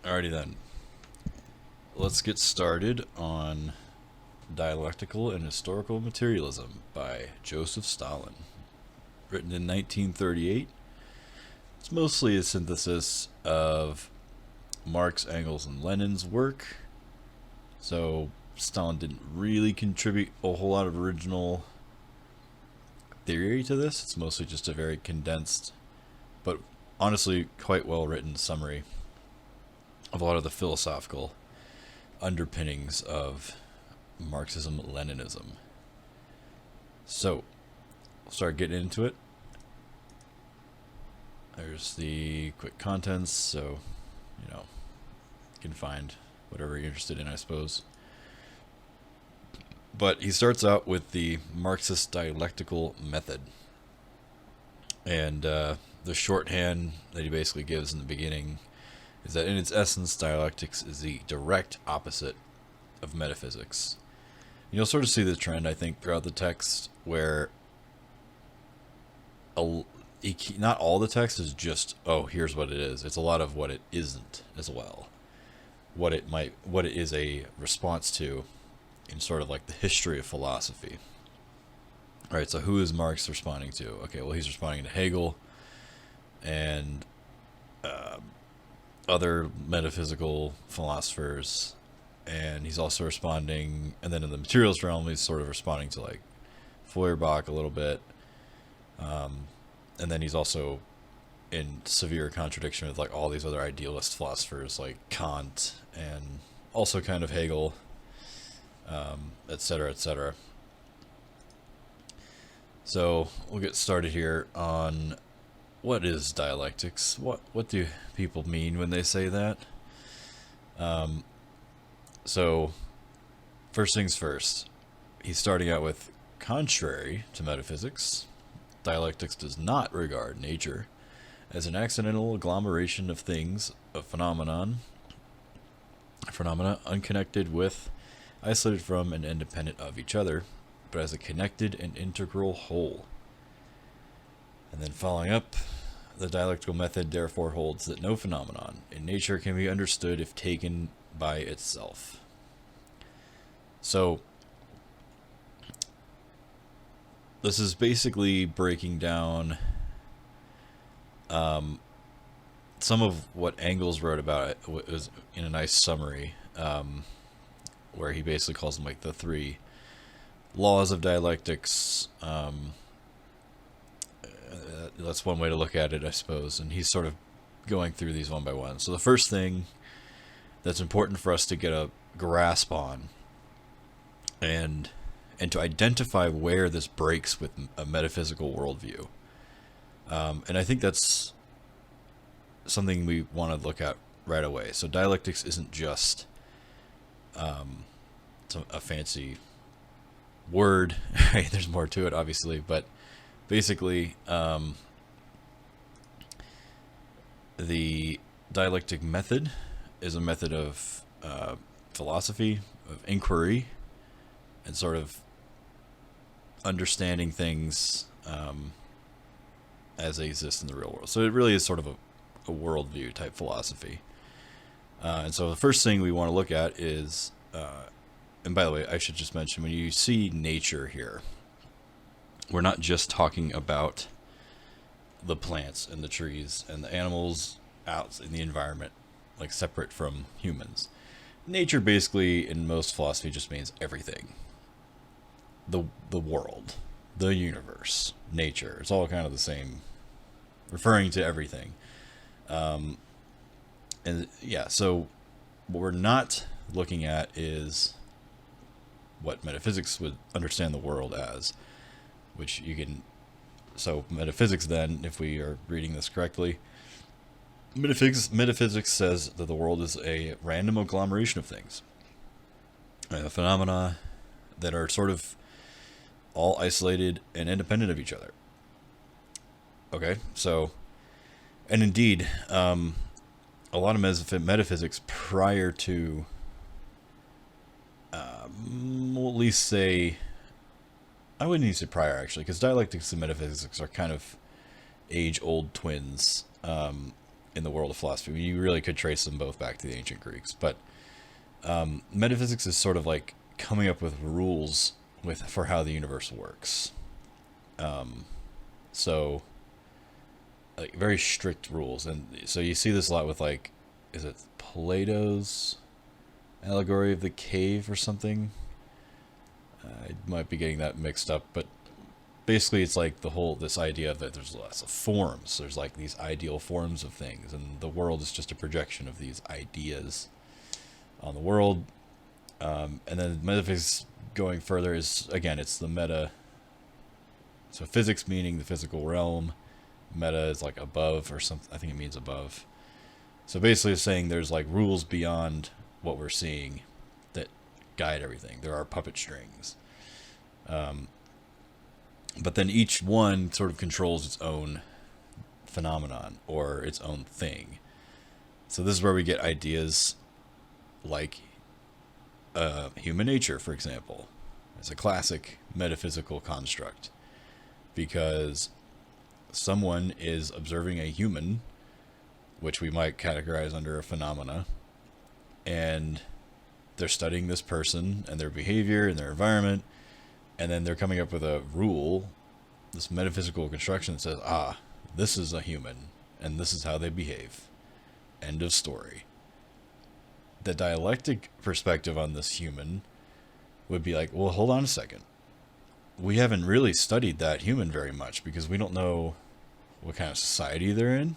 Alrighty then. Let's get started on Dialectical and Historical Materialism by Joseph Stalin. Written in 1938. It's mostly a synthesis of Marx, Engels, and Lenin's work. So Stalin didn't really contribute a whole lot of original theory to this. It's mostly just a very condensed, but honestly quite well written summary of a lot of the philosophical underpinnings of Marxism Leninism. So, we'll start getting into it. There's the quick contents, so you can find whatever you're interested in, I suppose. But he starts out with the Marxist dialectical method. And the shorthand that he basically gives in the beginning is that in its essence, dialectics is the direct opposite of metaphysics. You'll sort of see the trend, I think, throughout the text where not all the text is just, oh, here's what it is. It's a lot of what it isn't as well. What it is a response to in sort of like the history of philosophy. All right, so who is Marx responding to? Okay, well, he's responding to Hegel and other metaphysical philosophers, and he's also responding, and then in the materialist realm, he's sort of responding to like Feuerbach a little bit, and then he's also in severe contradiction with like all these other idealist philosophers like Kant and also kind of Hegel, etc., etc. So we'll get started here on what is dialectics. What do people mean when they say that? So first things first, he's starting out with, contrary to metaphysics, dialectics does not regard nature as an accidental agglomeration of things, phenomena unconnected with, isolated from, and independent of each other, but as a connected and integral whole. And then following up, the dialectical method therefore holds that no phenomenon in nature can be understood if taken by itself. So, this is basically breaking down some of what Engels wrote about it was in a nice summary, where he basically calls them like the three laws of dialectics. That's one way to look at it, I suppose, and he's sort of going through these one by one. So the first thing that's important for us to get a grasp on and to identify where this breaks with a metaphysical worldview, and I think that's something we want to look at right away. So dialectics isn't just a fancy word. There's more to it, obviously, but basically, the dialectic method is a method of philosophy, of inquiry, and sort of understanding things as they exist in the real world. So it really is sort of a worldview type philosophy. And so the first thing we want to look at is, and by the way, I should just mention, when you see nature here, we're not just talking about the plants and the trees and the animals out in the environment, like separate from humans. Nature basically, in most philosophy, just means everything. The world, the universe, nature. It's all kind of the same, referring to everything. And yeah, so what we're not looking at is what metaphysics would understand the world as, which you can. So metaphysics, then, if we are reading this correctly, metaphysics says that the world is a random agglomeration of things, phenomena that are sort of all isolated and independent of each other. Okay, so, and indeed, a lot of metaphysics prior to, we'll at least say, I wouldn't even say prior, actually, because dialectics and metaphysics are kind of age-old twins. in the world of philosophy. I mean, you really could trace them both back to the ancient Greeks, but metaphysics is sort of like coming up with rules for how the universe works. So like very strict rules, and so you see this a lot with like, is it Plato's allegory of the cave or something? I might be getting that mixed up, but basically it's like this idea that there's lots of forms. There's like these ideal forms of things, and the world is just a projection of these ideas on the world. And then metaphysics going further is, again, it's the meta. So physics meaning the physical realm. Meta is like above or something. I think it means above. So basically it's saying there's like rules beyond what we're seeing that guide everything. There are puppet strings. But then each one sort of controls its own phenomenon or its own thing. So this is where we get ideas like human nature, for example. It's a classic metaphysical construct, because someone is observing a human, which we might categorize under a phenomena, and they're studying this person and their behavior and their environment, and then they're coming up with a rule, this metaphysical construction that says, this is a human, and this is how they behave. End of story. The dialectic perspective on this human would be like, well, hold on a second. We haven't really studied that human very much, because we don't know what kind of society they're in,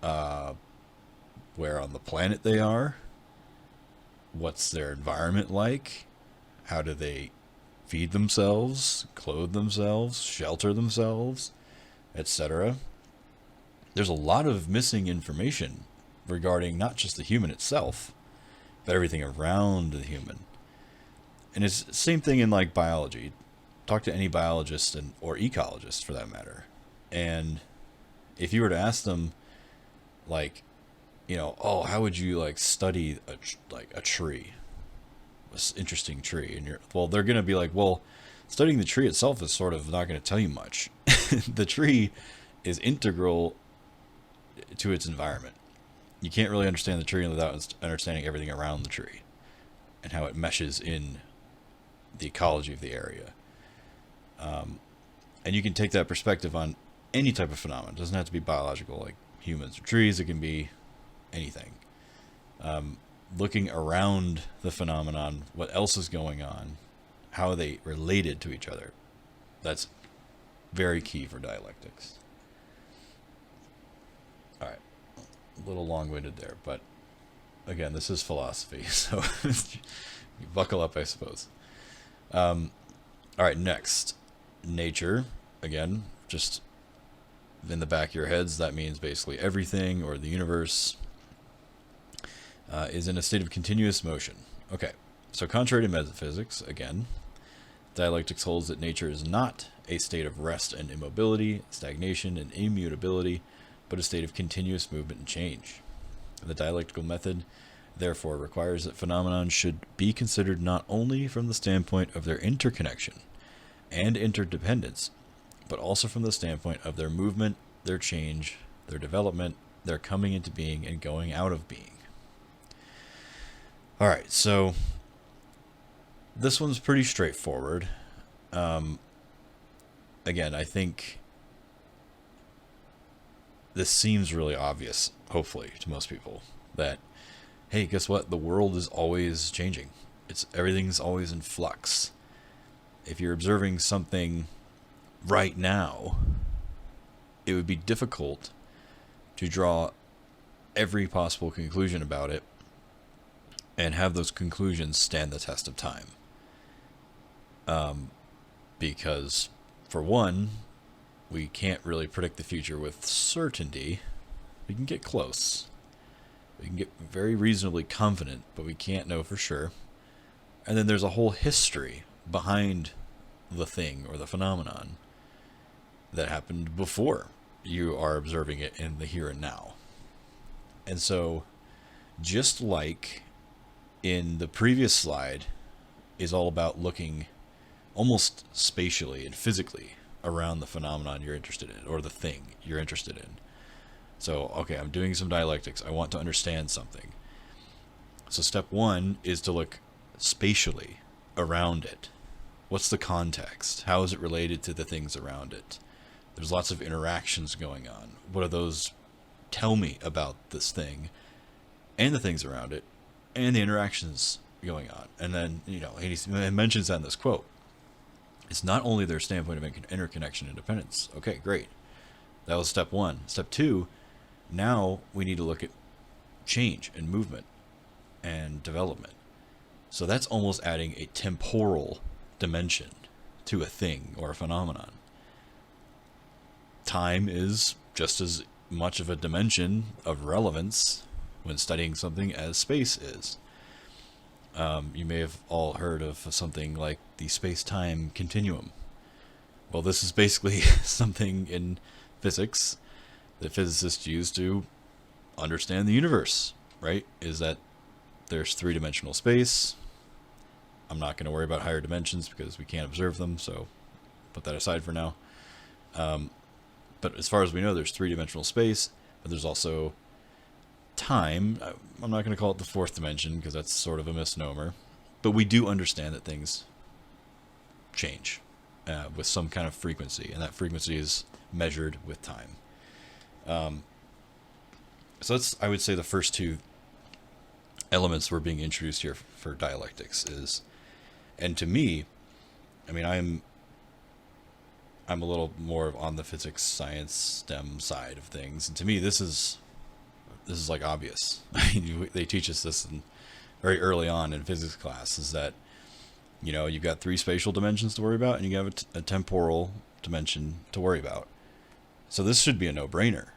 where on the planet they are, what's their environment like, how do they feed themselves, clothe themselves, shelter themselves, etc. There's a lot of missing information regarding not just the human itself, but everything around the human. And it's the same thing in like biology. Talk to any biologist or ecologist for that matter. And if you were to ask them, like, how would you like study a tree, this interesting tree? And they're going to be like, well, studying the tree itself is sort of not going to tell you much. The tree is integral to its environment. You can't really understand the tree without understanding everything around the tree and how it meshes in the ecology of the area. And you can take that perspective on any type of phenomenon. It doesn't have to be biological, like humans or trees. It can be anything. Looking around the phenomenon, what else is going on, how are they related to each other. That's very key for dialectics. All right. A little long-winded there, but again, this is philosophy, so you buckle up, I suppose. All right, next. Nature. Again, just in the back of your heads, that means basically everything or the universe is in a state of continuous motion. Okay, so contrary to metaphysics, again, dialectics holds that nature is not a state of rest and immobility, stagnation and immutability, but a state of continuous movement and change. The dialectical method therefore requires that phenomena should be considered not only from the standpoint of their interconnection and interdependence, but also from the standpoint of their movement, their change, their development, their coming into being and going out of being. All right, so this one's pretty straightforward. Again, I think this seems really obvious, hopefully, to most people, that, hey, guess what? The world is always changing. Everything's always in flux. If you're observing something right now, it would be difficult to draw every possible conclusion about it and have those conclusions stand the test of time. Because, for one, we can't really predict the future with certainty. We can get close. We can get very reasonably confident, but we can't know for sure. And then there's a whole history behind the thing or the phenomenon that happened before you are observing it in the here and now. And so, just like in the previous slide is all about looking almost spatially and physically around the phenomenon you're interested in, or the thing you're interested in. So, okay, I'm doing some dialectics. I want to understand something. So step one is to look spatially around it. What's the context? How is it related to the things around it? There's lots of interactions going on. What do those tell me about this thing and the things around it and the interactions going on? And then, he mentions that in this quote. It's not only their standpoint of interconnection independence. Okay, great. That was step one. Step two, now we need to look at change and movement and development. So that's almost adding a temporal dimension to a thing or a phenomenon. Time is just as much of a dimension of relevance when studying something as space is. You may have all heard of something like the space-time continuum. Well, this is basically something in physics that physicists use to understand the universe, right? Is that there's three-dimensional space. I'm not going to worry about higher dimensions because we can't observe them, so put that aside for now. But as far as we know, there's three-dimensional space, but there's also time. I'm not going to call it the fourth dimension because that's sort of a misnomer. But we do understand that things change with some kind of frequency, and that frequency is measured with time. So that's, I would say, the first two elements we're being introduced here for dialectics is, and to me, I mean, I'm a little more on the physics, science, STEM side of things, and to me, this is like obvious. I mean, they teach us this very early on in physics class, is that you've got three spatial dimensions to worry about, and you have a temporal dimension to worry about. So this should be a no-brainer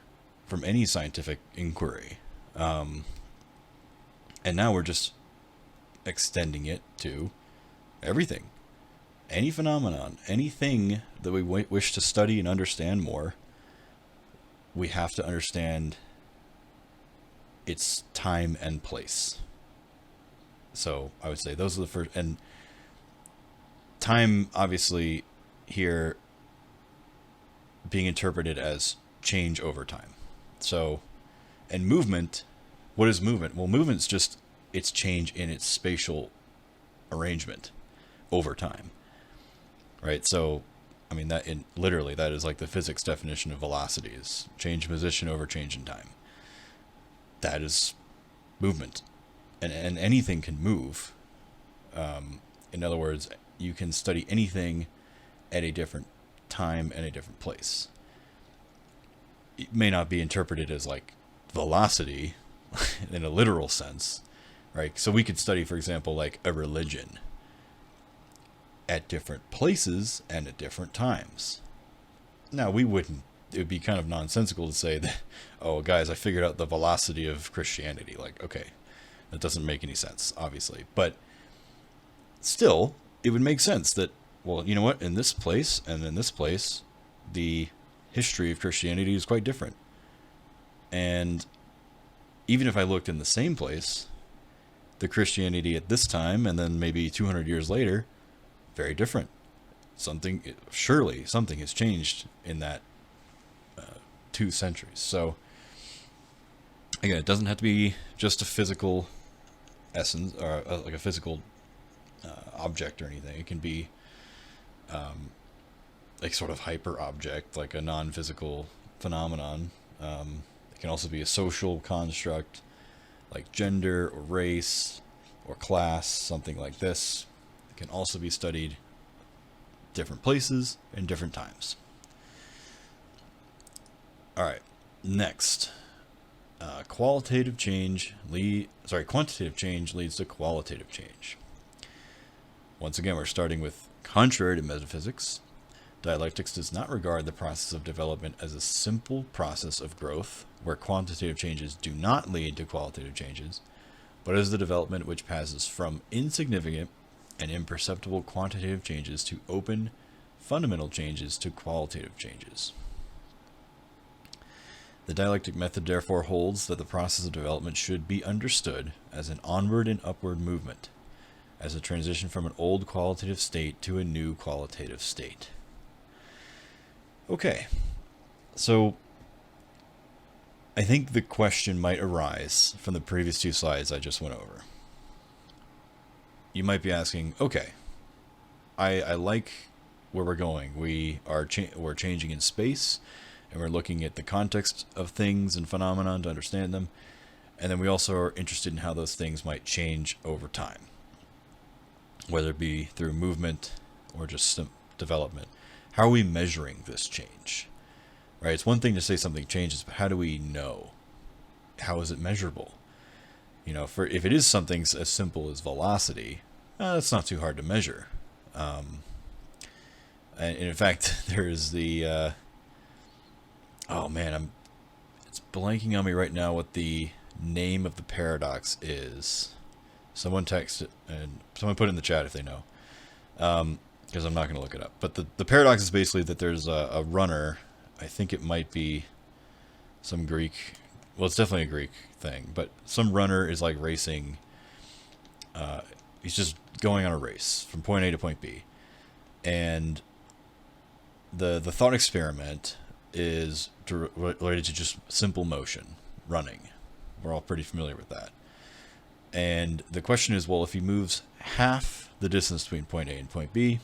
from any scientific inquiry. And now we're just extending it to everything. Any phenomenon, anything that we wish to study and understand more, we have to understand its time and place. So I would say those are the first. And time, obviously, here being interpreted as change over time. So, and movement, what is movement? Well, movement's just its change in its spatial arrangement over time. Right? So, I mean, literally, that is like the physics definition of velocity, is change in position over change in time. That is movement. And anything can move. In other words, you can study anything at a different time and a different place. It may not be interpreted as like velocity in a literal sense, right? So we could study, for example, like a religion at different places and at different times. Now, it would be kind of nonsensical to say that, oh, guys, I figured out the velocity of Christianity. Like, okay, that doesn't make any sense, obviously. But still, it would make sense that, well, you know what, in this place and in this place, the history of Christianity is quite different. And even if I looked in the same place, the Christianity at this time and then maybe 200 years later, very different. Surely something has changed in that 2 centuries. So again, it doesn't have to be just a physical essence or like a physical object or anything. It can be like sort of hyper object, like a non-physical phenomenon. It can also be a social construct, like gender or race or class, something like this. It can also be studied different places and different times. All right, next, quantitative change leads to qualitative change. Once again, we're starting with contrary to metaphysics. Dialectics does not regard the process of development as a simple process of growth, where quantitative changes do not lead to qualitative changes, but as the development which passes from insignificant and imperceptible quantitative changes to open, fundamental changes to qualitative changes. The dialectic method therefore holds that the process of development should be understood as an onward and upward movement, as a transition from an old qualitative state to a new qualitative state. Okay, so I think the question might arise from the previous two slides I just went over. You might be asking, okay, I like where we're going. We're changing in space, and we're looking at the context of things and phenomenon to understand them. And then we also are interested in how those things might change over time, whether it be through movement or just development. How are we measuring this change? Right? It's one thing to say something changes, but how do we know? How is it measurable? You know, if it is something as simple as velocity, that's not too hard to measure. And in fact, there's the oh man, it's blanking on me right now what the name of the paradox is. Someone text it, and someone put it in the chat if they know, because I'm not going to look it up. But the paradox is basically that there's a runner. I think it might be some Greek. Well, it's definitely a Greek thing. But some runner is like racing. He's just going on a race from point A to point B, and the thought experiment is related to just simple motion, running. We're all pretty familiar with that. And the question is, well, if he moves half the distance between point A and point B,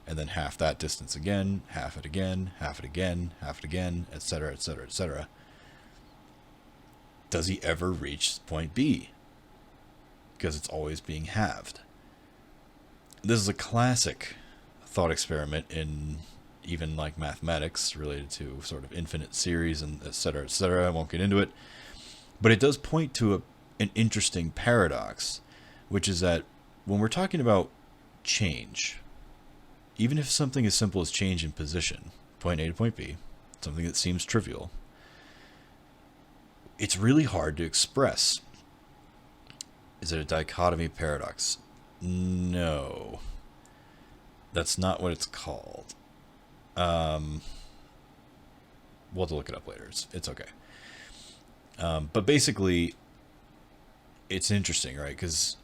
and then half that distance again, half it again, half it again, half it again, etc., etc., etc., does he ever reach point B? Because it's always being halved. This is a classic thought experiment in even like mathematics related to sort of infinite series and etc., etc. I won't get into it. But it does point to an interesting paradox, which is that when we're talking about change, even if something as simple as change in position, point A to point B, something that seems trivial, it's really hard to express. Is it a dichotomy paradox? No. That's not what it's called. We'll have to look it up later. It's okay. But basically, it's interesting, right? Because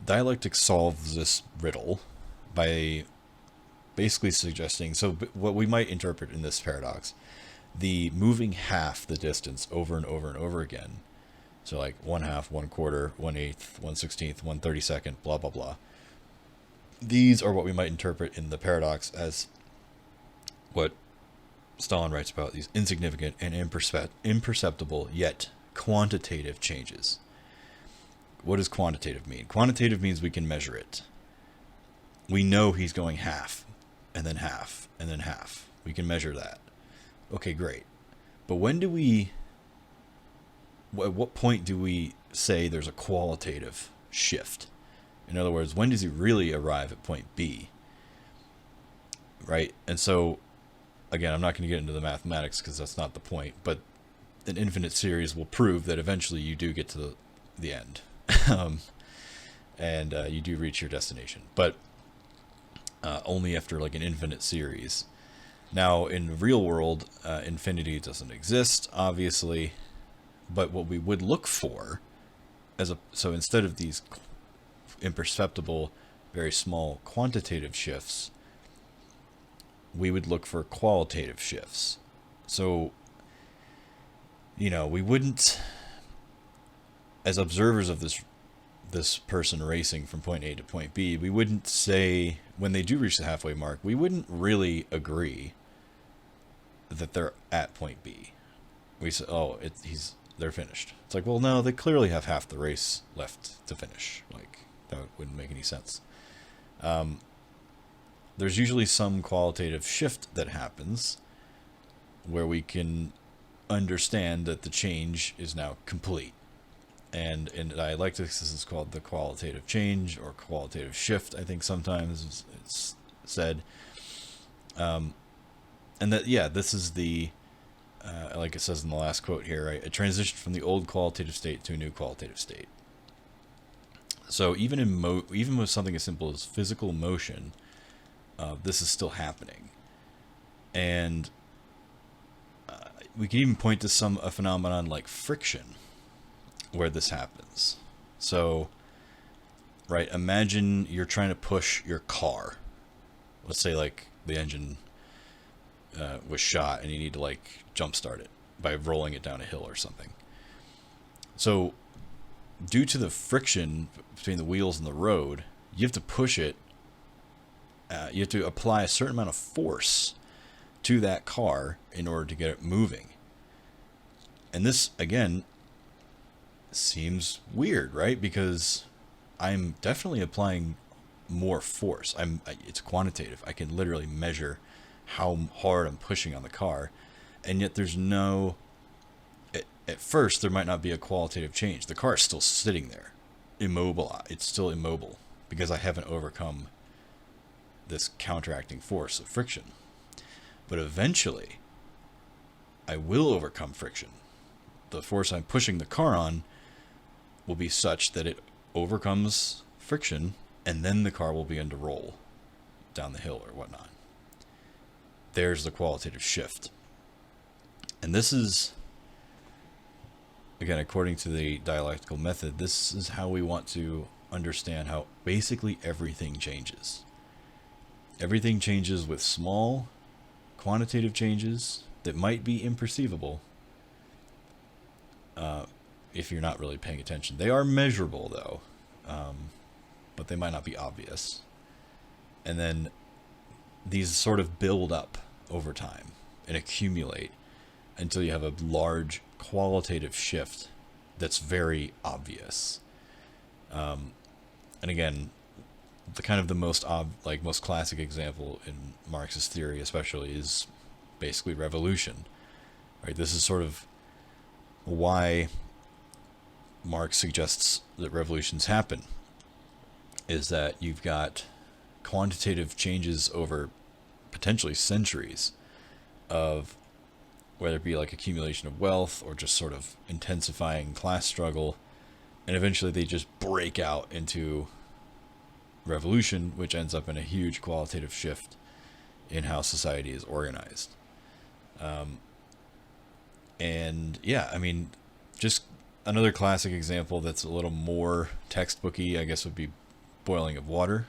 dialectic solves this riddle by basically suggesting, so what we might interpret in this paradox, the moving half the distance over and over and over again, so like 1/2, 1/4, 1/8, 1/16, 1/32, blah, blah, blah. These are what we might interpret in the paradox as what Stalin writes about, these insignificant and imperceptible yet quantitative changes. What does quantitative mean? Quantitative means we can measure it. We know he's going half, and then half, and then half. We can measure that. Okay, great. But when do we... At what point do we say there's a qualitative shift? In other words, when does he really arrive at point B? Right? And so, again, I'm not going to get into the mathematics because that's not the point, but an infinite series will prove that eventually you do get to the end. And you do reach your destination. But only after like an infinite series. Now, in the real world, infinity doesn't exist, obviously. But what we would look for, so instead of these imperceptible, very small quantitative shifts, we would look for qualitative shifts. So, you know, we wouldn't, as observers of this person racing from point A to point B, we wouldn't say, when they do reach the halfway mark, we wouldn't really agree that they're at point B. We say, oh, they're finished. It's like, well, no, they clearly have half the race left to finish. Like, that wouldn't make any sense. There's usually some qualitative shift that happens where we can understand that the change is now complete. And in dialectics, this is called the qualitative change or qualitative shift, I think sometimes it's said. And that, yeah, this is the, like it says in the last quote here, right? A transition from the old qualitative state to a new qualitative state. So even even with something as simple as physical motion, this is still happening. And we can even point to a phenomenon like friction where this happens. So, right, imagine you're trying to push your car. Let's say like the engine was shot and you need to like jump start it. by rolling it down a hill or something. So due to the friction between the wheels and the road, you have to push it. You have to apply a certain amount of force to that car in order to get it moving. And this, again, seems weird, right? Because I'm definitely applying more force. It's quantitative. I can literally measure how hard I'm pushing on the car, and yet there's no. At first, there might not be a qualitative change. The car is still sitting there, immobile. It's still immobile because I haven't overcome this counteracting force of friction. But eventually, I will overcome friction. The force I'm pushing the car on will be such that it overcomes friction, and then the car will begin to roll down the hill or whatnot. There's the qualitative shift. And this is, again, according to the dialectical method, this is how we want to understand how basically everything changes. Everything changes with small quantitative changes that might be imperceivable if you're not really paying attention. They are measurable, though, but they might not be obvious. And then these sort of build up over time and accumulate until you have a large qualitative shift that's very obvious. And again, the most classic example in Marxist theory especially is basically revolution. Right? This is sort of why Marx suggests that revolutions happen, is that you've got quantitative changes over potentially centuries of whether it be like accumulation of wealth or just sort of intensifying class struggle, and eventually they just break out into revolution, which ends up in a huge qualitative shift in how society is organized. And yeah, I mean, just another classic example that's a little more textbooky, I guess, would be boiling of water.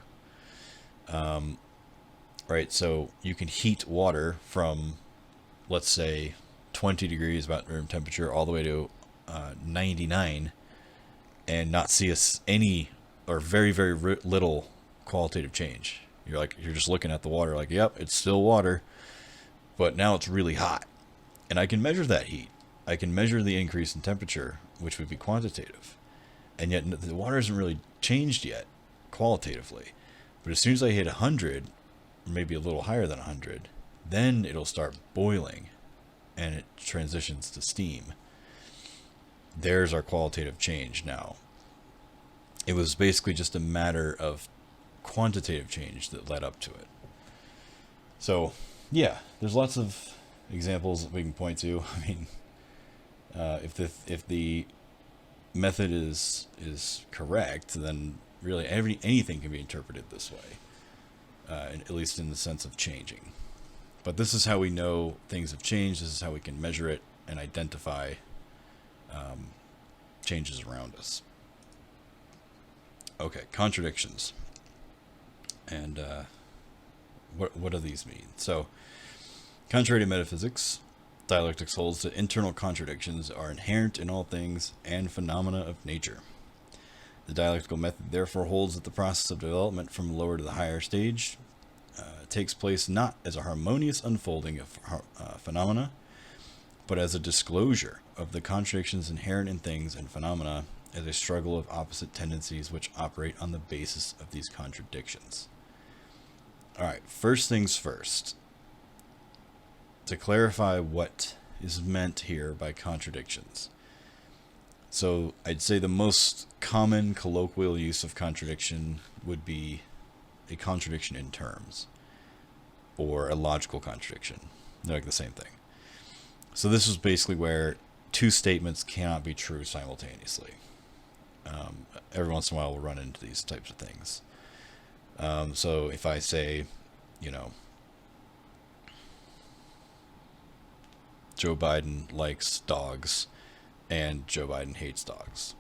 Right, so you can heat water from, let's say, 20 degrees about room temperature all the way to 99 and not see any or very, very little qualitative change. You're just looking at the water like, yep, it's still water, but now it's really hot. And I can measure that heat. I can measure the increase in temperature, which would be quantitative. And yet the water hasn't really changed yet qualitatively. But as soon as I hit 100, or maybe a little higher than 100, then it'll start boiling and it transitions to steam. There's our qualitative change now. It was basically just a matter of quantitative change that led up to it. So, yeah, there's lots of examples that we can point to. I mean, if the method is correct, then really anything can be interpreted this way, at least in the sense of changing. But this is how we know things have changed. This is how we can measure it and identify changes around us. Okay, contradictions. And what do these mean? So, contrary to metaphysics, dialectics holds that internal contradictions are inherent in all things and phenomena of nature. The dialectical method therefore holds that the process of development from lower to the higher stage takes place not as a harmonious unfolding of phenomena, but as a disclosure of the contradictions inherent in things and phenomena, as a struggle of opposite tendencies which operate on the basis of these contradictions. All right, first things first. To clarify what is meant here by contradictions. So I'd say the most common colloquial use of contradiction would be a contradiction in terms, or a logical contradiction. They're like the same thing. So this is basically where two statements cannot be true simultaneously. Every once in a while we'll run into these types of things. So if I say, Joe Biden likes dogs and Joe Biden hates dogs.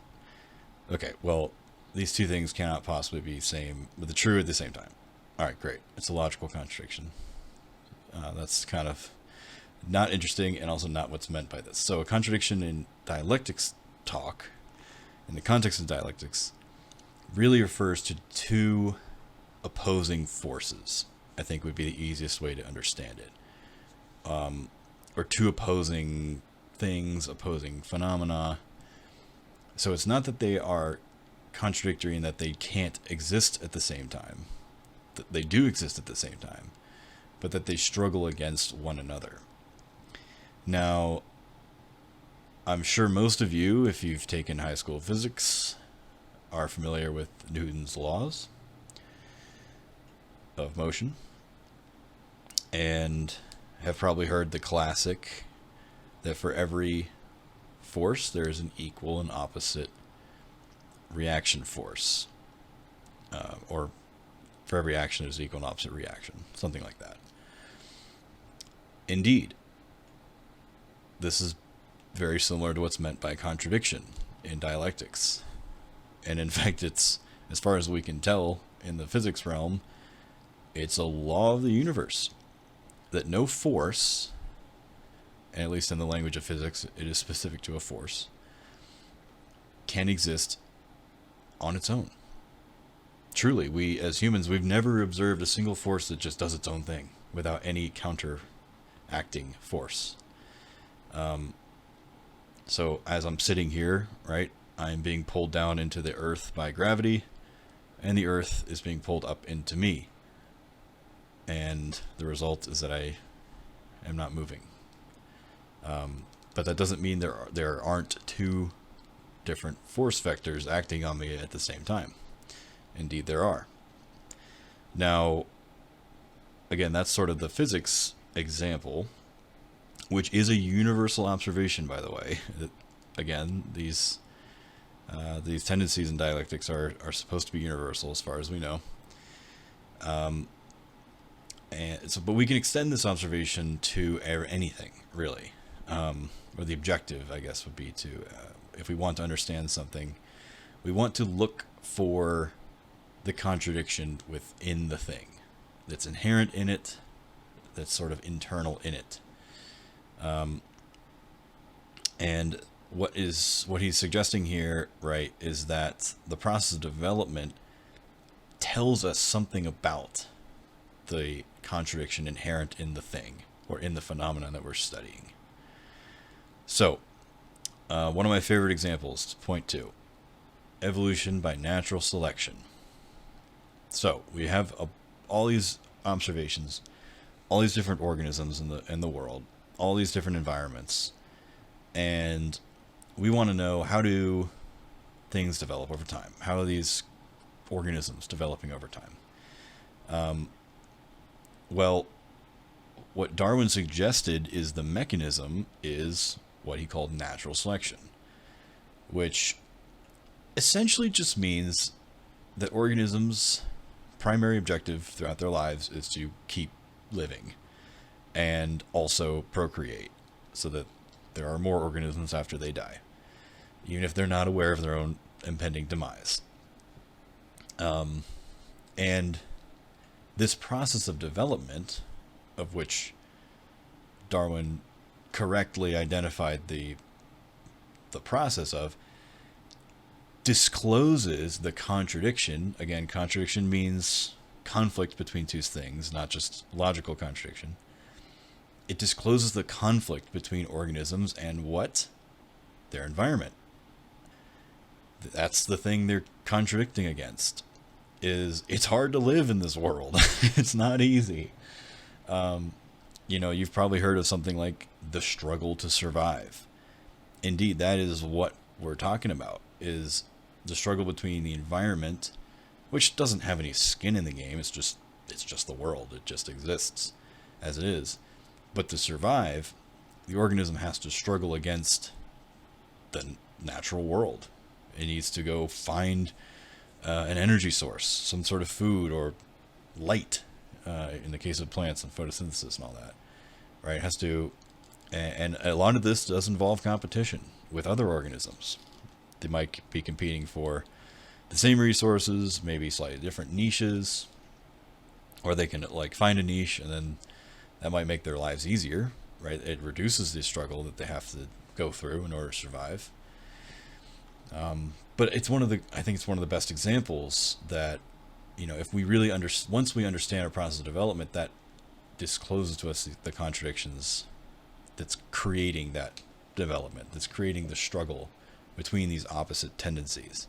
Okay, well, these two things cannot possibly be true at the same time. All right, great. It's a logical contradiction. That's kind of Not interesting, and also not what's meant by this. So a contradiction in dialectics talk, in the context of dialectics, really refers to two opposing forces, I think would be the easiest way to understand it. Or two opposing things, opposing phenomena. So it's not that they are contradictory in that they can't exist at the same time. That they do exist at the same time, but that they struggle against one another. Now, I'm sure most of you, if you've taken high school physics, are familiar with Newton's laws of motion, and have probably heard the classic that for every force there is an equal and opposite reaction force, or for every action there's equal and opposite reaction, something like that. Indeed, this is very similar to what's meant by contradiction in dialectics. And in fact, it's, as far as we can tell in the physics realm, it's a law of the universe that no force, and at least in the language of physics, it is specific to a force, can exist on its own. Truly, we as humans, we've never observed a single force that just does its own thing without any counteracting force. So as I'm sitting here, right, I'm being pulled down into the earth by gravity, and the earth is being pulled up into me. And the result is that I am not moving. But that doesn't mean there aren't two different force vectors acting on me at the same time. Indeed, there are. Now, again, that's sort of the physics example, which is a universal observation, by the way. Again, these tendencies in dialectics are supposed to be universal as far as we know. And so, but we can extend this observation to anything, really. Or the objective, I guess, would be to, if we want to understand something, we want to look for the contradiction within the thing that's inherent in it, that's sort of internal in it. And what he's suggesting here, right, is that the process of development tells us something about the contradiction inherent in the thing or in the phenomenon that we're studying. So, one of my favorite examples to point to, evolution by natural selection. So we have all these observations, all these different organisms in the world, all these different environments, and we want to know, how do things develop over time? How are these organisms developing over time? Well, what Darwin suggested is the mechanism is what he called natural selection, which essentially just means that organisms' primary objective throughout their lives is to keep living and also procreate, so that there are more organisms after they die, even if they're not aware of their own impending demise. And this process of development, of which Darwin correctly identified the process of, discloses the contradiction. Again, contradiction means conflict between two things, not just logical contradiction. It discloses the conflict between organisms and what? Their environment. That's the thing they're contradicting against. It's hard to live in this world. It's not easy. You've probably heard of something like the struggle to survive. Indeed, that is what we're talking about, is the struggle between the environment, which doesn't have any skin in the game. It's just the world. It just exists as it is. But to survive, the organism has to struggle against the natural world. It needs to go find an energy source, some sort of food or light, in the case of plants and photosynthesis and all that, right? It has to, and a lot of this does involve competition with other organisms. They might be competing for the same resources, maybe slightly different niches, or they can find a niche and then that might make their lives easier, right? It reduces the struggle that they have to go through in order to survive. But it's I think it's one of the best examples that, if we really once we understand our process of development, that discloses to us the contradictions that's creating that development, that's creating the struggle between these opposite tendencies.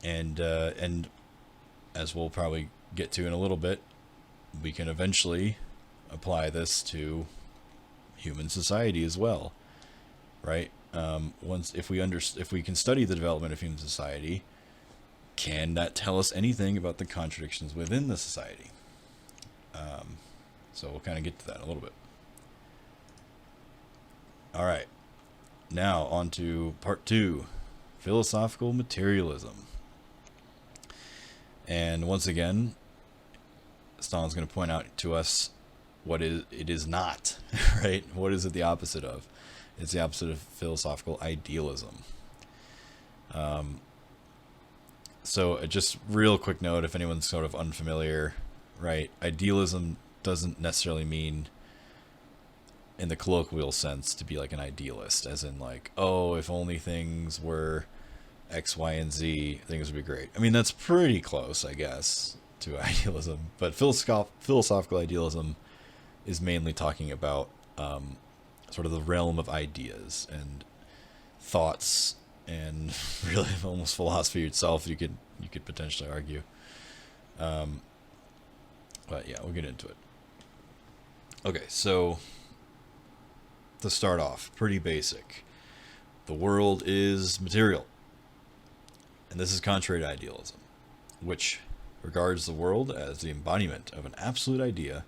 And as we'll probably get to in a little bit, we can eventually apply this to human society as well, right? If we can study the development of human society, can that tell us anything about the contradictions within the society? So we'll kind of get to that in a little bit. All right, now on to part 2, philosophical materialism. And once again, Stalin's going to point out to us what it is not, right? What is it the opposite of? It's the opposite of philosophical idealism. So just real quick note, if anyone's sort of unfamiliar, right? Idealism doesn't necessarily mean, in the colloquial sense, to be like an idealist, as in like, oh, if only things were X, Y, and Z, things would be great. I mean, that's pretty close, I guess, to idealism. But philosophical idealism is mainly talking about sort of the realm of ideas and thoughts, and really almost philosophy itself. You could potentially argue. But yeah, we'll get into it. Okay, so to start off, pretty basic. The world is material. And this is contrary to idealism, which regards the world as the embodiment of an absolute idea,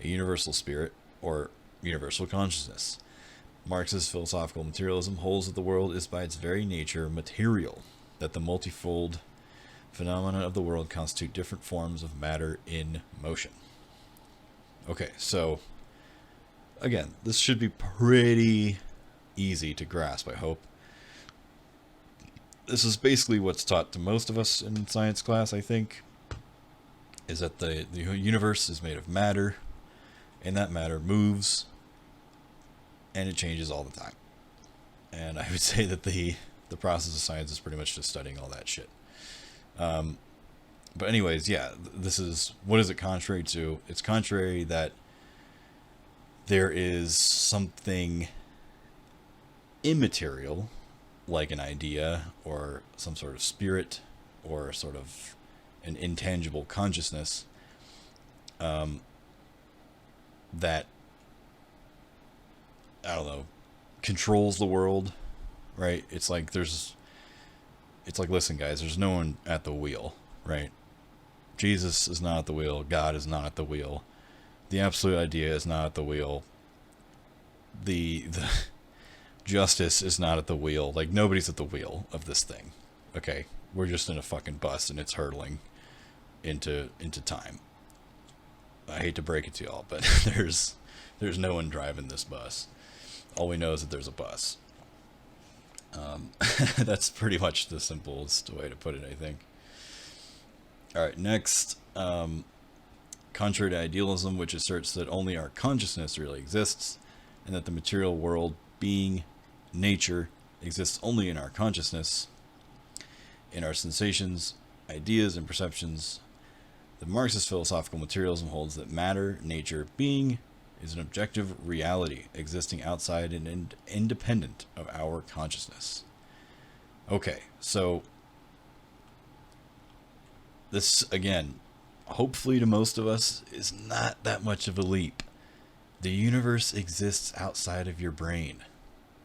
a universal spirit, or universal consciousness. Marxist philosophical materialism holds that the world is by its very nature material, that the multifold phenomena of the world constitute different forms of matter in motion. Okay, so again, this should be pretty easy to grasp, I hope. This is basically what's taught to most of us in science class, I think, is that the universe is made of matter, and that matter moves, and it changes all the time. And I would say that the process of science is pretty much just studying all that shit. But anyways, yeah, what is it contrary to? It's contrary that there is something immaterial, like an idea or some sort of spirit or sort of an intangible consciousness, that, I don't know, controls the world, right? It's like, listen, guys, there's no one at the wheel, right? Jesus is not at the wheel. God is not at the wheel. The absolute idea is not at the wheel. The justice is not at the wheel. Like, nobody's at the wheel of this thing. Okay, we're just in a fucking bus and it's hurtling into time. I hate to break it to y'all, but there's no one driving this bus. All we know is that there's a bus. That's pretty much the simplest way to put it, I think. All right, next, contrary to idealism, which asserts that only our consciousness really exists, and that the material world, being nature, exists only in our consciousness, in our sensations, ideas, and perceptions. The Marxist philosophical materialism holds that matter, nature, being is an objective reality existing outside and independent of our consciousness. Okay, so this, again, hopefully to most of us, is not that much of a leap. The universe exists outside of your brain,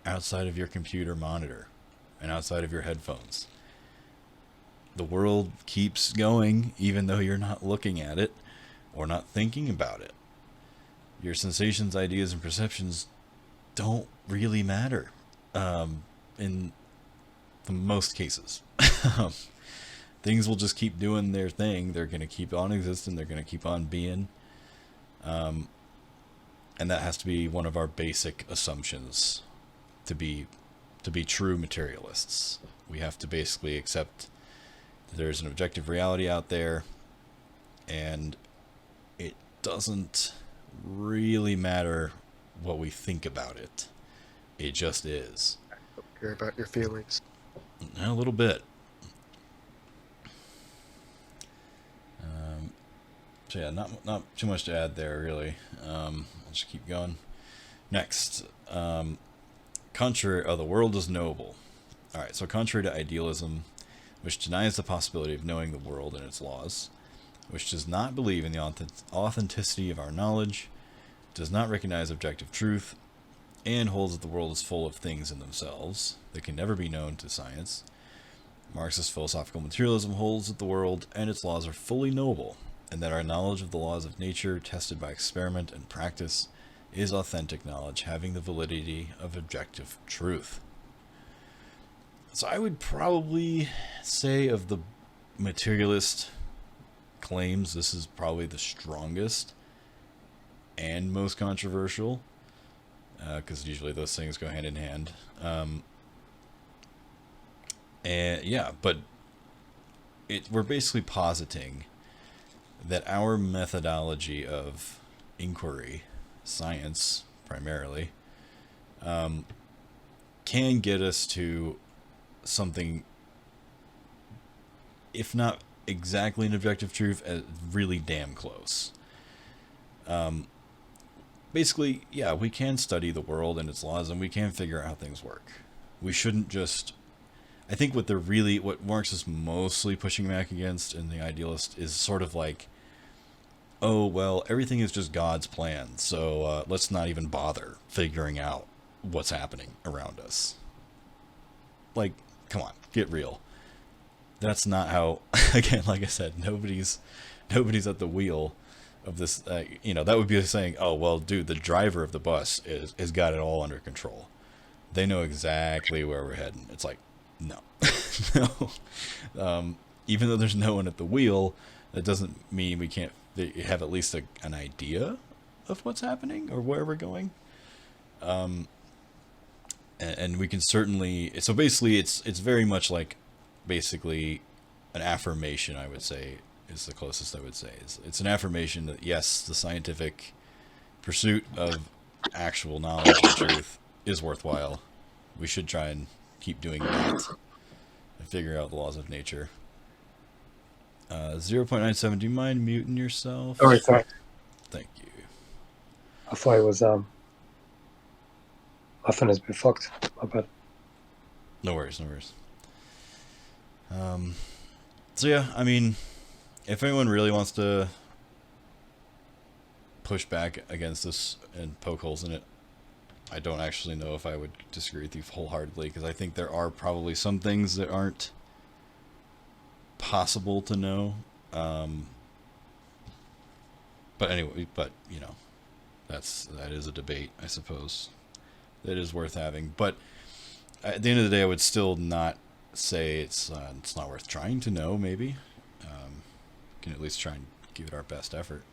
outside of your computer monitor, and outside of your headphones. The world keeps going even though you're not looking at it or not thinking about it. Your sensations, ideas, and perceptions don't really matter in most cases. Things will just keep doing their thing. They're going to keep on existing. They're going to keep on being. And that has to be one of our basic assumptions to be true materialists. We have to basically accept that there's an objective reality out there, and it doesn't really matter what we think about it. It just is. Don't care about your feelings. A little bit. So yeah, not too much to add there, really. I'll just keep going. Next, contrary, the world is knowable. All right, so contrary to idealism, which denies the possibility of knowing the world and its laws, which does not believe in the authenticity of our knowledge, does not recognize objective truth, and holds that the world is full of things in themselves that can never be known to science, Marxist philosophical materialism holds that the world and its laws are fully knowable, and that our knowledge of the laws of nature, tested by experiment and practice, is authentic knowledge having the validity of objective truth. So I would probably say of the materialist claims, this is probably the strongest and most controversial, because usually those things go hand in hand. And yeah, but we're basically positing that our methodology of inquiry, science primarily, can get us to something, if not exactly an objective truth, really damn close. Basically, yeah, we can study the world and its laws, and we can figure out how things work. We shouldn't just... I think what Marx is mostly pushing back against in the idealist is sort of like, oh, well, everything is just God's plan, so let's not even bother figuring out what's happening around us. Like, come on, get real. That's not how, again, like I said, nobody's at the wheel of this. That would be saying, oh, well, dude, the driver of the bus has got it all under control. They know exactly where we're heading. It's like, no. No. Even though there's no one at the wheel, that doesn't mean we can't have at least an idea of what's happening or where we're going. And we can certainly... So basically, it's very much like basically an affirmation, I would say, is the closest I would say. It's an affirmation that, yes, the scientific pursuit of actual knowledge and truth is worthwhile. We should try and keep doing that and figure out the laws of nature. 0.97, do you mind muting yourself? All right, sorry. Thank you. I thought it was my phone has been fucked. My bad. No worries. So yeah, I mean, if anyone really wants to push back against this and poke holes in it, I don't actually know if I would disagree with you wholeheartedly, because I think there are probably some things that aren't possible to know. But anyway, that is a debate, I suppose, that is worth having. But at the end of the day, I would still not say it's not worth trying to know. Maybe can at least try and give it our best effort.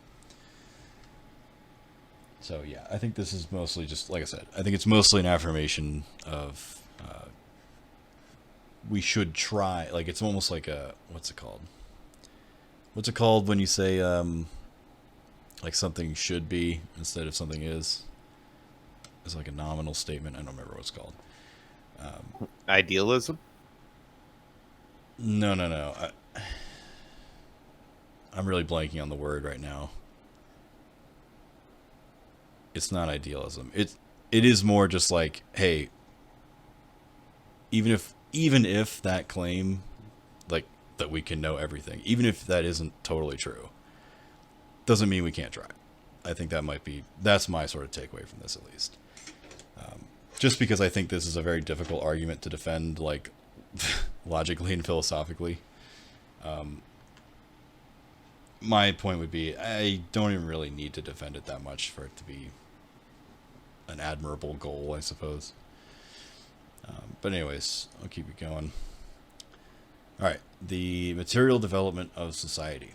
So yeah, I think this is mostly just, like I said, I think it's mostly an affirmation of we should try. Like, it's almost like what's it called? What's it called when you say like something should be instead of something is? It's like a nominal statement. I don't remember what it's called. Idealism? No. I'm really blanking on the word right now. It's not idealism. It is more just like, hey, even if that claim, like, that we can know everything, even if that isn't totally true, doesn't mean we can't try. I think that's my sort of takeaway from this, at least. Just because I think this is a very difficult argument to defend, like, logically and philosophically. My point would be, I don't even really need to defend it that much for it to be an admirable goal, I suppose. But anyways, I'll keep it going. All right, the material development of society.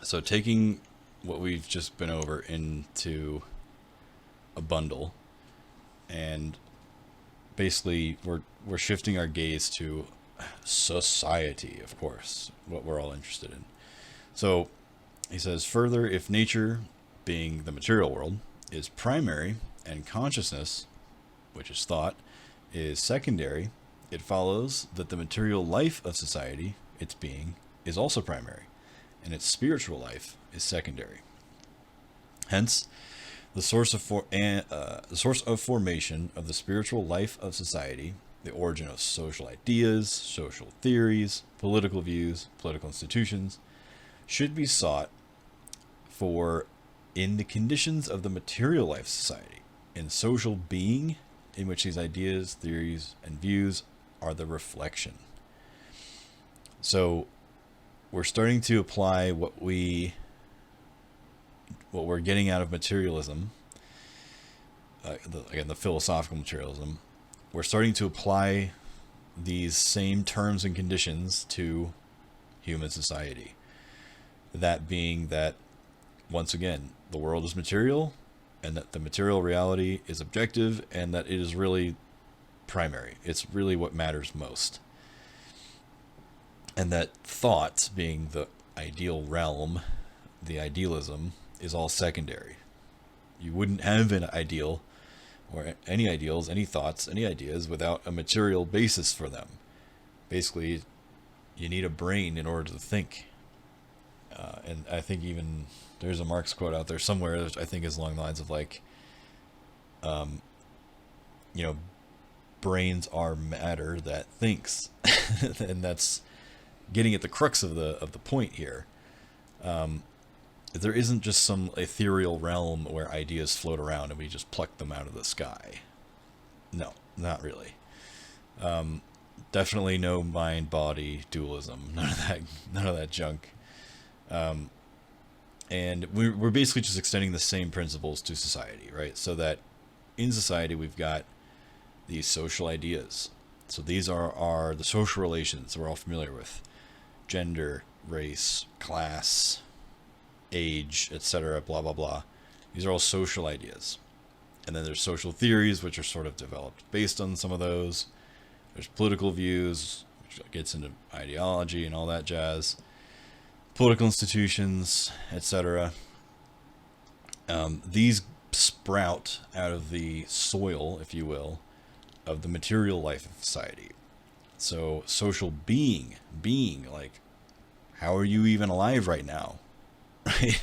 So taking what we've just been over into a bundle, and basically we're shifting our gaze to society, of course, what we're all interested in. So he says, further, if nature being the material world, is primary, and consciousness, which is thought, is secondary, it follows that the material life of society, its being, is also primary, and its spiritual life is secondary. Hence, the source of formation of the spiritual life of society, the origin of social ideas, social theories, political views, political institutions, should be sought for in the conditions of the material life of society, in social being, in which these ideas, theories, and views are the reflection. So we're starting to apply what we're getting out of materialism, the philosophical materialism. We're starting to apply these same terms and conditions to human society. That being that, once again, the world is material, and that the material reality is objective, and that it is really primary. It's really what matters most. And that thought, being the ideal realm, the idealism, is all secondary. You wouldn't have an ideal, or any ideals, any thoughts, any ideas, without a material basis for them. Basically, you need a brain in order to think. And I think even there's a Marx quote out there somewhere that I think is along the lines of like, brains are matter that thinks, and that's getting at the crux of the point here. There isn't just some ethereal realm where ideas float around and we just pluck them out of the sky. No, not really. Definitely no mind-body dualism. None of that junk. And we're basically just extending the same principles to society, right? So that in society we've got these social ideas. So these are the social relations we're all familiar with: gender, race, class, age, etc., blah blah blah. These are all social ideas. And then there's social theories, which are sort of developed based on some of those. There's political views, which gets into ideology and all that jazz. Political institutions, etc. These sprout out of the soil, if you will, of the material life of society. So social being, like, how are you even alive right now? Right?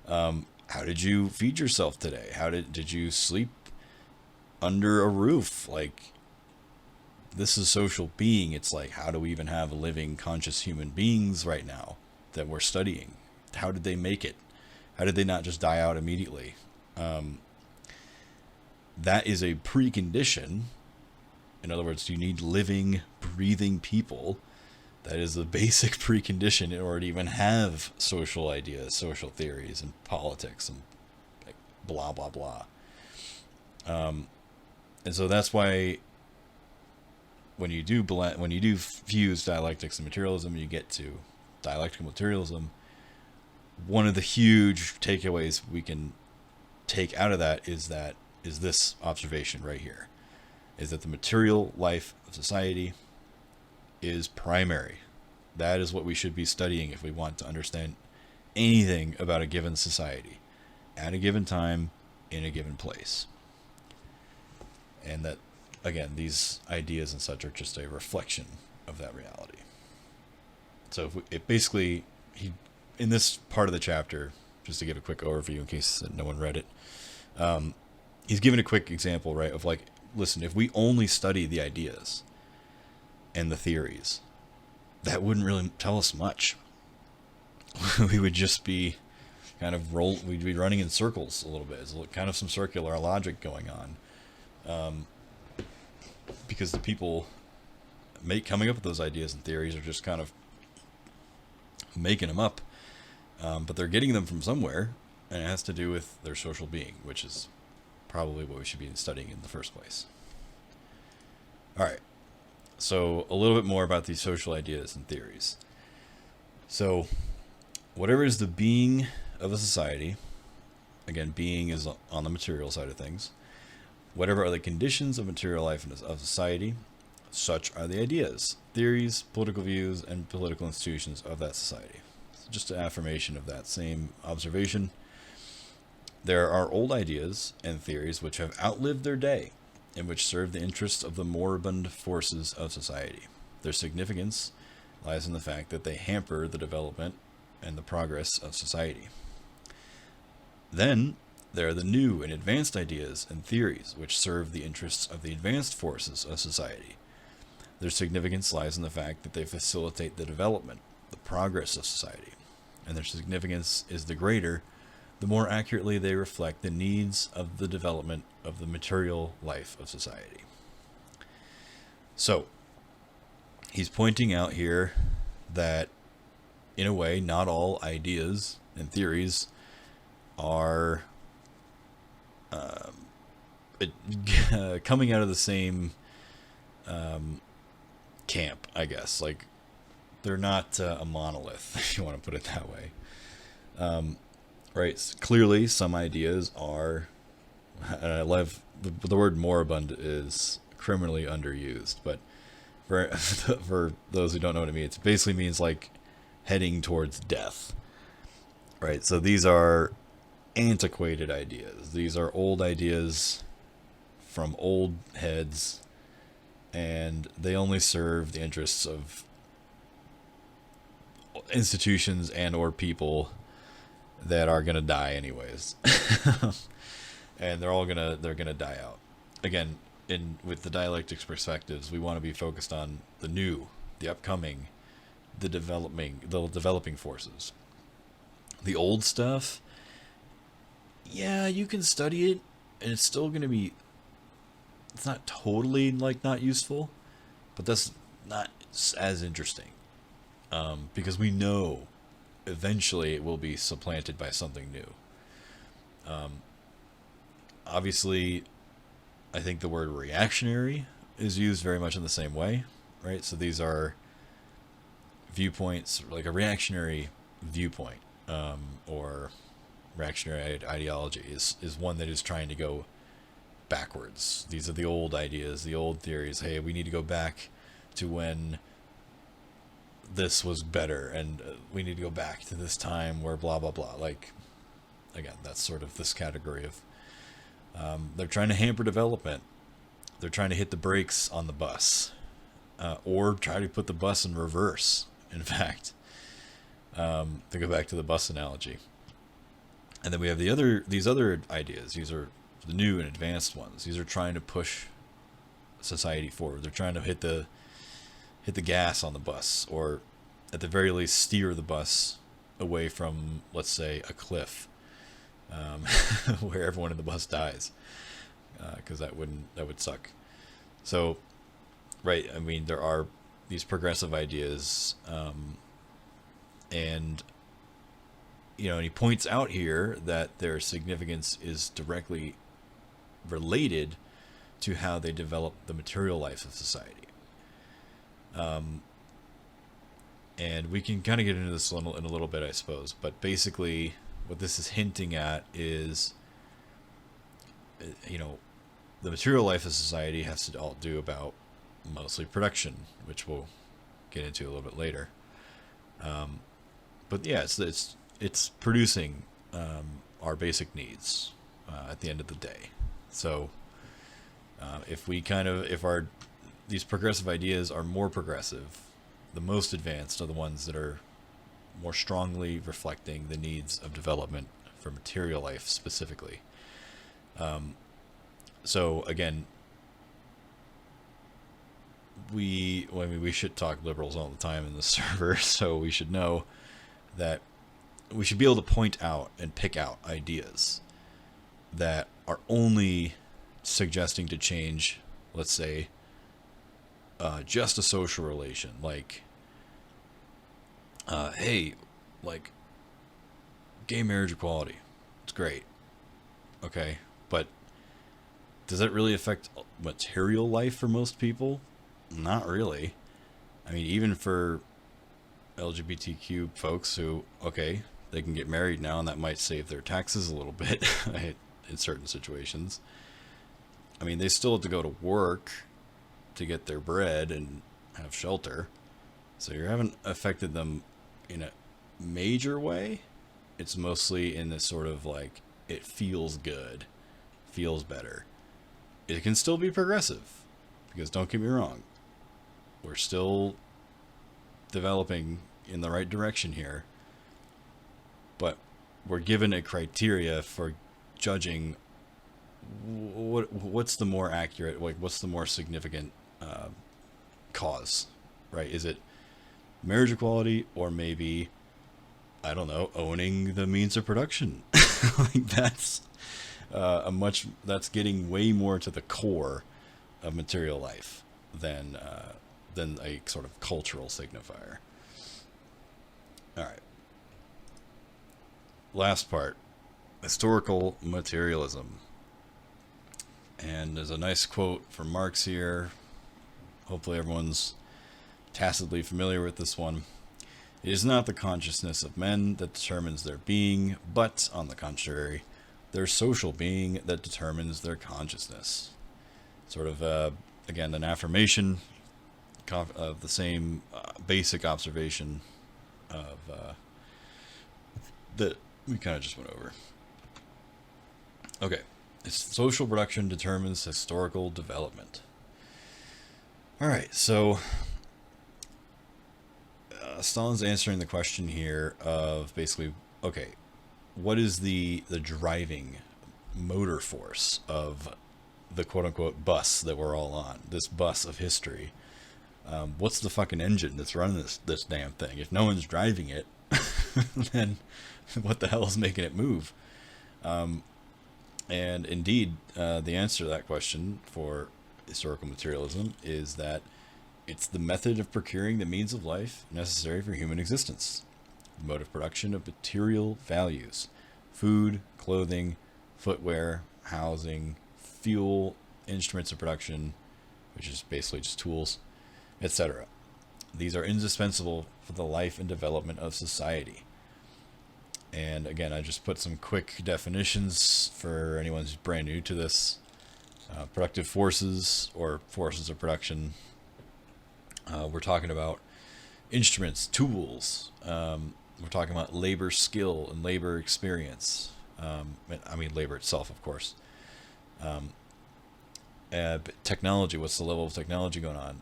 How did you feed yourself today? How did you sleep under a roof? Like, this is social being. It's like, how do we even have living, conscious human beings right now that we're studying? How did they make it? How did they not just die out immediately? That is a precondition. In other words, you need living, breathing people. That is the basic precondition in order to even have social ideas, social theories, and politics, and like blah blah blah. And so that's why when you do fuse dialectics and materialism, you get to dialectical materialism. One of the huge takeaways we can take out of that is this observation right here, is that the material life of society is primary. That is what we should be studying if we want to understand anything about a given society at a given time in a given place. And that, again, these ideas and such are just a reflection of that reality. So in this part of the chapter, just to give a quick overview in case no one read it, he's given a quick example, right, of like, listen, if we only study the ideas and the theories, that wouldn't really tell us much. We would just be we'd be running in circles a little bit. It's kind of some circular logic going on. Because the people coming up with those ideas and theories are just kind of making them up. But they're getting them from somewhere, and it has to do with their social being, which is probably what we should be studying in the first place. All right. So a little bit more about these social ideas and theories. So whatever is the being of a society, again, being is on the material side of things. Whatever are the conditions of material life of society, such are the ideas, theories, political views, and political institutions of that society. So just an affirmation of that same observation. There are old ideas and theories which have outlived their day and which serve the interests of the moribund forces of society. Their significance lies in the fact that they hamper the development and the progress of society. Then there are the new and advanced ideas and theories which serve the interests of the advanced forces of society. Their significance lies in the fact that they facilitate the development, the progress of society, and their significance is the greater the more accurately they reflect the needs of the development of the material life of society. So, he's pointing out here that, in a way, not all ideas and theories are coming out of the same camp, I guess. Like, they're not a monolith, if you want to put it that way. Right, clearly some ideas are, and I love, the word moribund is criminally underused, but for those who don't know what it means, it basically means like heading towards death. Right, so these are antiquated ideas. These are old ideas from old heads, and they only serve the interests of institutions and or people that are gonna die anyways. And they're gonna die out. Again, with the dialectics perspectives, we want to be focused on the new, the upcoming, the developing forces. The old stuff, yeah, you can study it, and it's still gonna be. It's not totally like not useful, but that's not as interesting, because we know eventually it will be supplanted by something new. Obviously, I think the word reactionary is used very much in the same way, right? So these are viewpoints, like a reactionary viewpoint, or reactionary ideology is one that is trying to go backwards. These are the old ideas, the old theories. Hey, we need to go back to when this was better, and we need to go back to this time where blah blah blah. Like, again, that's sort of this category of they're trying to hamper development. They're trying to hit the brakes on the bus, or try to put the bus in reverse, in fact, to go back to the bus analogy. And then we have these other ideas. These are the new and advanced ones. These are trying to push society forward. They're trying to hit the gas on the bus, or at the very least steer the bus away from, let's say, a cliff, where everyone in the bus dies, because that would suck. So, right, I mean, there are these progressive ideas, and and he points out here that their significance is directly related to how they develop the material life of society. And we can kind of get into this in a little bit, I suppose. But basically, what this is hinting at is, the material life of society has to all do about mostly production, which we'll get into a little bit later. But yeah, it's producing our basic needs at the end of the day. So if these progressive ideas are more progressive, the most advanced are the ones that are more strongly reflecting the needs of development for material life specifically. So again, we should talk liberals all the time in the server, so we should know that we should be able to point out and pick out ideas that are only suggesting to change, let's say, just a social relation, like, hey, like, gay marriage equality, it's great, okay, but does that really affect material life for most people? Not really. I mean, even for LGBTQ folks who, okay, they can get married now, and that might save their taxes a little bit in certain situations. I mean, they still have to go to work to get their bread and have shelter. So you haven't affected them in a major way. It's mostly in this sort of like it feels good, feels better. It can still be progressive, because don't get me wrong, we're still developing in the right direction here, but we're given a criteria for judging what's the more accurate, like what's the more significant cause, right? Is it marriage equality, or maybe, I don't know, owning the means of production? Like that's that's getting way more to the core of material life than a sort of cultural signifier. All right. Last part, historical materialism. And there's a nice quote from Marx here. Hopefully everyone's tacitly familiar with this one. It is not the consciousness of men that determines their being, but, on the contrary, their social being that determines their consciousness. Sort of, again, an affirmation of the same basic observation of that we kind of just went over. Okay. Social production determines historical development. All right, so Stalin's answering the question here of basically, okay, what is the driving motor force of the quote-unquote bus that we're all on, this bus of history? What's the fucking engine that's running this damn thing? If no one's driving it, then what the hell is making it move? And indeed, the answer to that question for historical materialism is that it's the method of procuring the means of life necessary for human existence. The mode of production of material values: food, clothing, footwear, housing, fuel, instruments of production, which is basically just tools, etc. These are indispensable for the life and development of society. And again, I just put some quick definitions for anyone who's brand new to this. Productive forces, or forces of production. We're talking about instruments, tools. We're talking about labor skill and labor experience. I mean, labor itself, of course. Technology, what's the level of technology going on?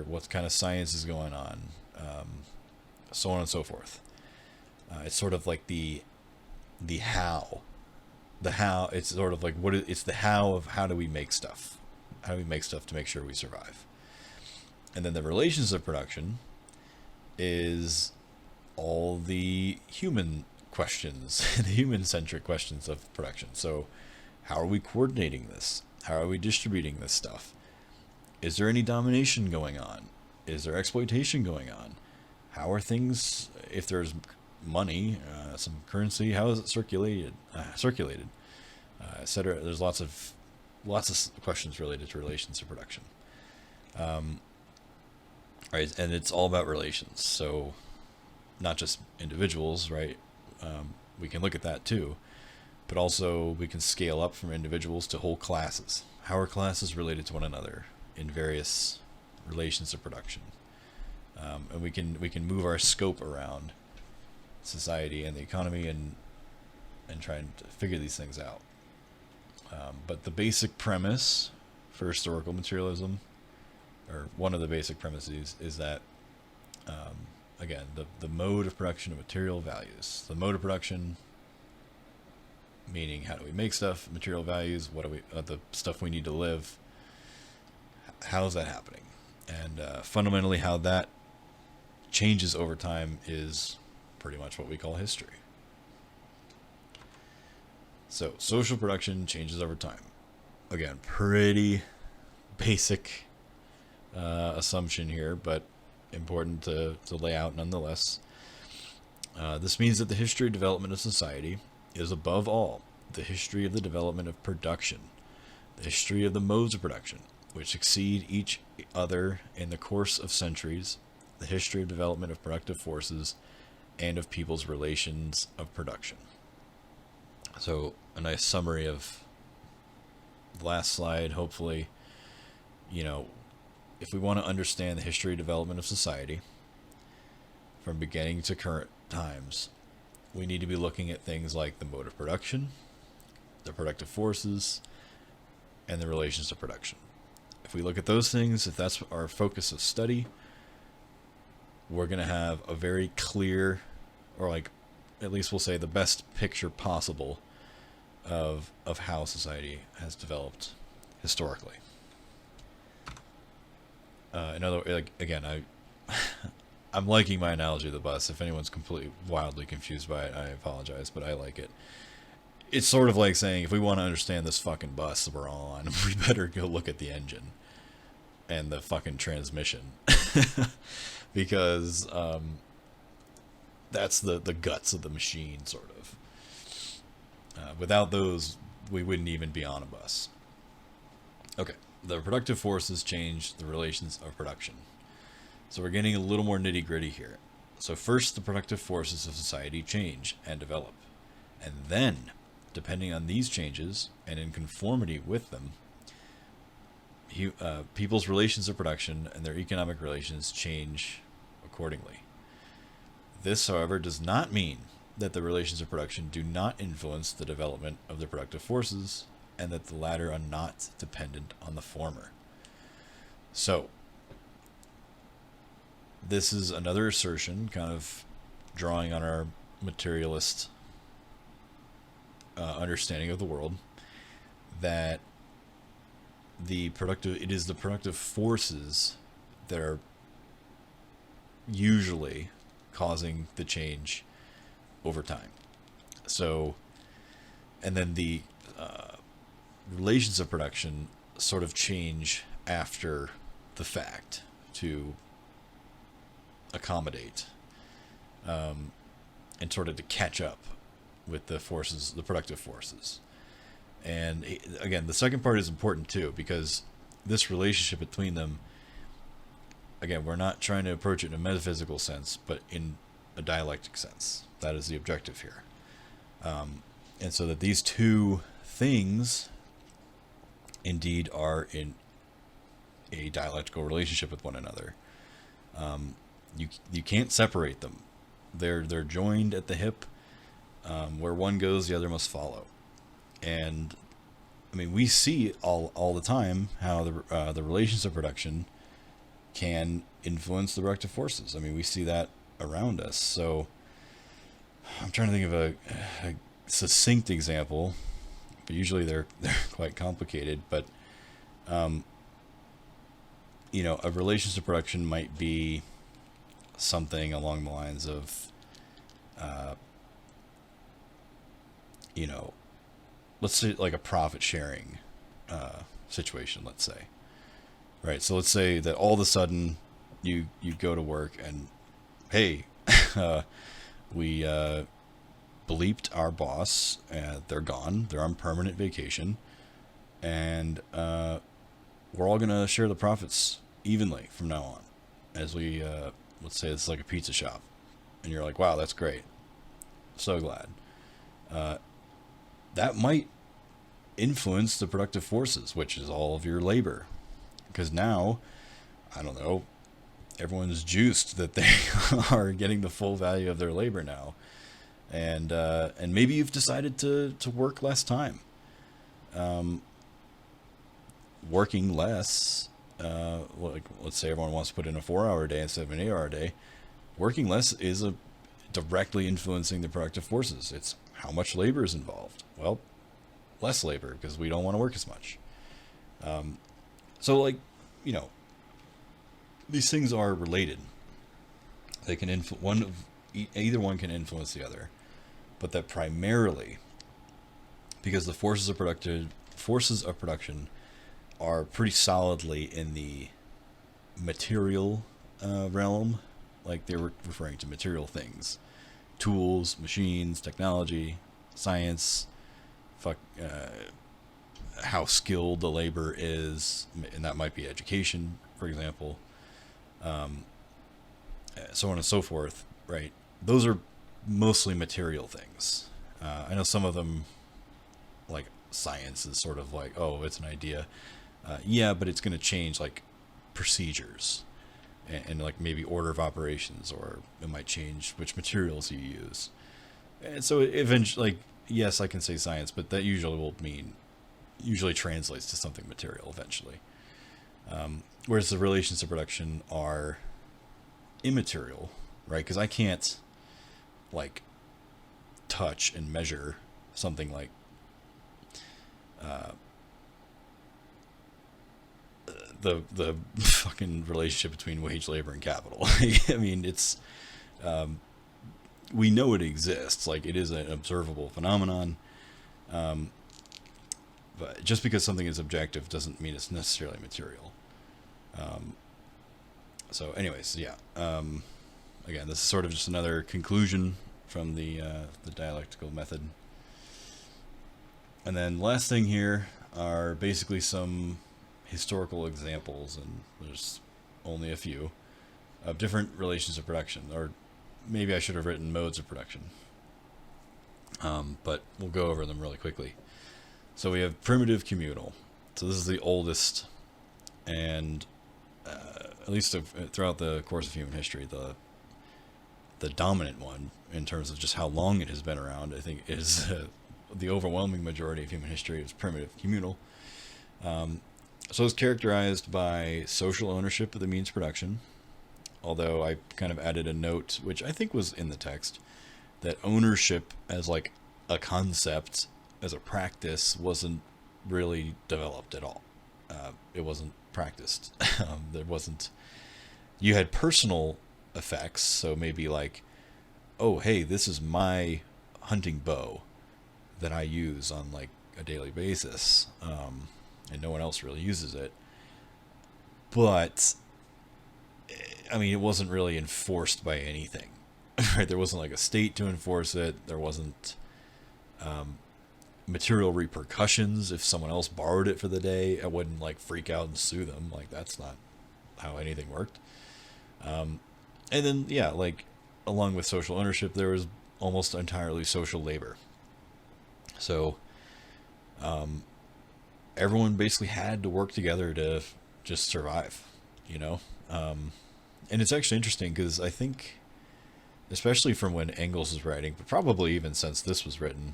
What kind of science is going on? So on and so forth. It's sort of like the how. The how, it's sort of like it's the how of how do we make stuff. How do we make stuff to make sure we survive? And then the relations of production is all the human questions, the human-centric questions of production. So how are we coordinating this? How are we distributing this stuff? Is there any domination going on? Is there exploitation going on? How are things, if there's money, some currency, how is it circulated, etc. There's lots of questions related to relations of production. Right, and it's all about relations. So not just individuals, right? We can look at that too, but also we can scale up from individuals to whole classes. How are classes related to one another in various relations of production? And we can move our scope around society and the economy and try and figure these things out. But the basic premise for historical materialism, or one of the basic premises, is that again, the mode of production of material values. The mode of production, meaning how do we make stuff, material values, what do we the stuff we need to live, how's that happening? And fundamentally how that changes over time is pretty much what we call history. So social production changes over time. Again, pretty basic assumption here, but important to lay out nonetheless. This means that the history of development of society is above all the history of the development of production, the history of the modes of production, which succeed each other in the course of centuries, the history of development of productive forces, and of people's relations of production. So a nice summary of the last slide. Hopefully, if we want to understand the history and development of society from beginning to current times, we need to be looking at things like the mode of production, the productive forces, and the relations of production. If we look at those things, if that's our focus of study, we're going to have a very clear, or like, at least we'll say the best picture possible of how society has developed historically. In other, like, again, I'm liking my analogy of the bus. If anyone's completely wildly confused by it, I apologize, but I like it. It's sort of like saying, if we want to understand this fucking bus we're all on, we better go look at the engine and the fucking transmission. Because that's the guts of the machine, sort of. Without those, we wouldn't even be on a bus. Okay, the productive forces change the relations of production. So we're getting a little more nitty-gritty here. So first, the productive forces of society change and develop. And then, depending on these changes and in conformity with them, people's relations of production and their economic relations change accordingly. This, however, does not mean that the relations of production do not influence the development of the productive forces, and that the latter are not dependent on the former. So, this is another assertion, kind of drawing on our materialist understanding of the world, that it is the productive forces that are usually causing the change over time. So, and then the relations of production sort of change after the fact to accommodate and sort of to catch up with the forces, the productive forces. And again, the second part is important too, because this relationship between them, again, we're not trying to approach it in a metaphysical sense, but in a dialectic sense. That is the objective here. And so that these two things indeed are in a dialectical relationship with one another. You can't separate them. They're joined at the hip. Where one goes, the other must follow. And I mean, we see all the time how the relations of production can influence the productive forces. I mean, we see that around us. So I'm trying to think of a succinct example, but usually they're quite complicated. But you know, a relations of production might be something along the lines of you know, let's say like a profit sharing situation, let's say. Right, so let's say that all of a sudden you go to work and, hey, we bleeped our boss, they're gone, they're on permanent vacation, and we're all going to share the profits evenly from now on. As we, let's say it's like a pizza shop, and you're like, wow, that's great. So glad. That might influence the productive forces, which is all of your labor. Because now, I don't know, everyone's juiced that they are getting the full value of their labor now. And maybe you've decided to work less time. Working less, like let's say everyone wants to put in a 4-hour day instead of an 8-hour day. Working less is directly influencing the productive forces. It's how much labor is involved. Well, less labor because we don't want to work as much. So, like, you know, these things are related. They can either one can influence the other, but that primarily, because the forces of production are pretty solidly in the material realm, like they were referring to material things, tools, machines, technology, science, how skilled the labor is, and that might be education, for example, so on and so forth, right? Those are mostly material things. I know some of them, like science, is sort of like, oh, it's an idea. Yeah, but it's going to change, like, procedures and like maybe order of operations, or it might change which materials you use. And so eventually, like, yes, I can say science, but that usually translates to something material eventually. Whereas the relations of production are immaterial, right? Because I can't like touch and measure something like the fucking relationship between wage labor and capital. I mean, it's we know it exists. Like, it is an observable phenomenon. But just because something is objective doesn't mean it's necessarily material. So, anyways, yeah. Again, this is sort of just another conclusion from the dialectical method. And then last thing here are basically some historical examples, and there's only a few, of different relations of production, or maybe I should have written modes of production. But we'll go over them really quickly. So we have primitive communal. So this is the oldest, and at least throughout the course of human history, the dominant one in terms of just how long it has been around, I think, is the overwhelming majority of human history is primitive communal. So it's characterized by social ownership of the means of production, although I kind of added a note, which I think was in the text, that ownership as like a concept, as a practice, wasn't really developed at all. It wasn't practiced. There wasn't... You had personal effects, so maybe like, oh, hey, this is my hunting bow that I use on like a daily basis, and no one else really uses it. But I mean, it wasn't really enforced by anything. Right? There wasn't like a state to enforce it. There wasn't material repercussions if someone else borrowed it for the day. I wouldn't like freak out and sue them. Like, that's not how anything worked. And then, yeah, like, along with social ownership, there was almost entirely social labor. So everyone basically had to work together to just survive, you know? And it's actually interesting because I think, especially from when Engels was writing, but probably even since this was written,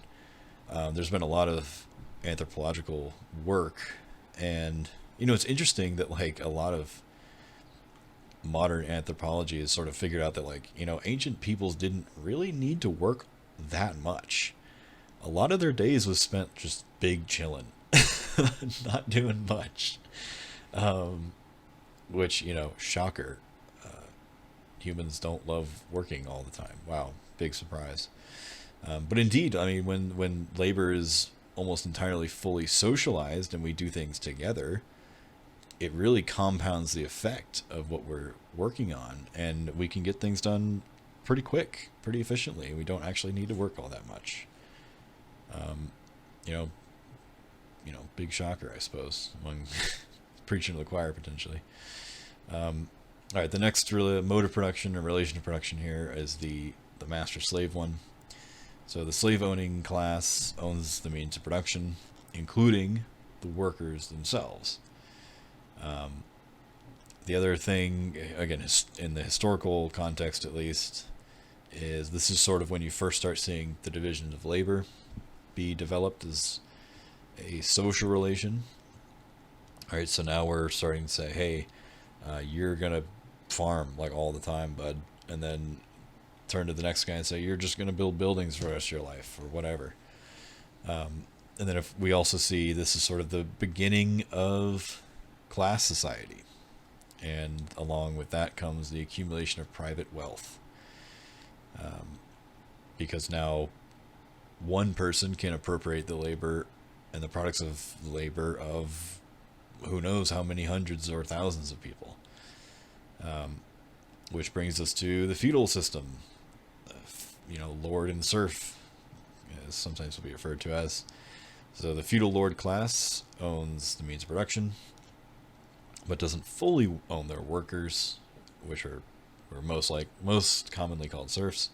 there's been a lot of anthropological work. And, you know, it's interesting that, like, a lot of modern anthropology has sort of figured out that, like, you know, ancient peoples didn't really need to work that much. A lot of their days was spent just big chilling, not doing much. Which, you know, shocker. Humans don't love working all the time. Wow, big surprise. But indeed, I mean, when labor is almost entirely fully socialized and we do things together, it really compounds the effect of what we're working on, and we can get things done pretty quick, pretty efficiently. We don't actually need to work all that much. You know, big shocker, I suppose, among preaching to the choir potentially. All right, the next mode of production or relation of production here is the master-slave one. So the slave-owning class owns the means of production, including the workers themselves. The other thing, again, in the historical context at least, is this is sort of when you first start seeing the division of labor be developed as a social relation. All right, so now we're starting to say, hey, you're going to farm like all the time, bud, and then turn to the next guy and say, you're just going to build buildings for the rest of your life or whatever. And then if we also see this is sort of the beginning of class society, and along with that comes the accumulation of private wealth, because now one person can appropriate the labor and the products of labor of who knows how many hundreds or thousands of people. Which brings us to the feudal system. You know, lord and serf, as sometimes will be referred to as. So the feudal lord class owns the means of production, but doesn't fully own their workers, which are most commonly called serfs.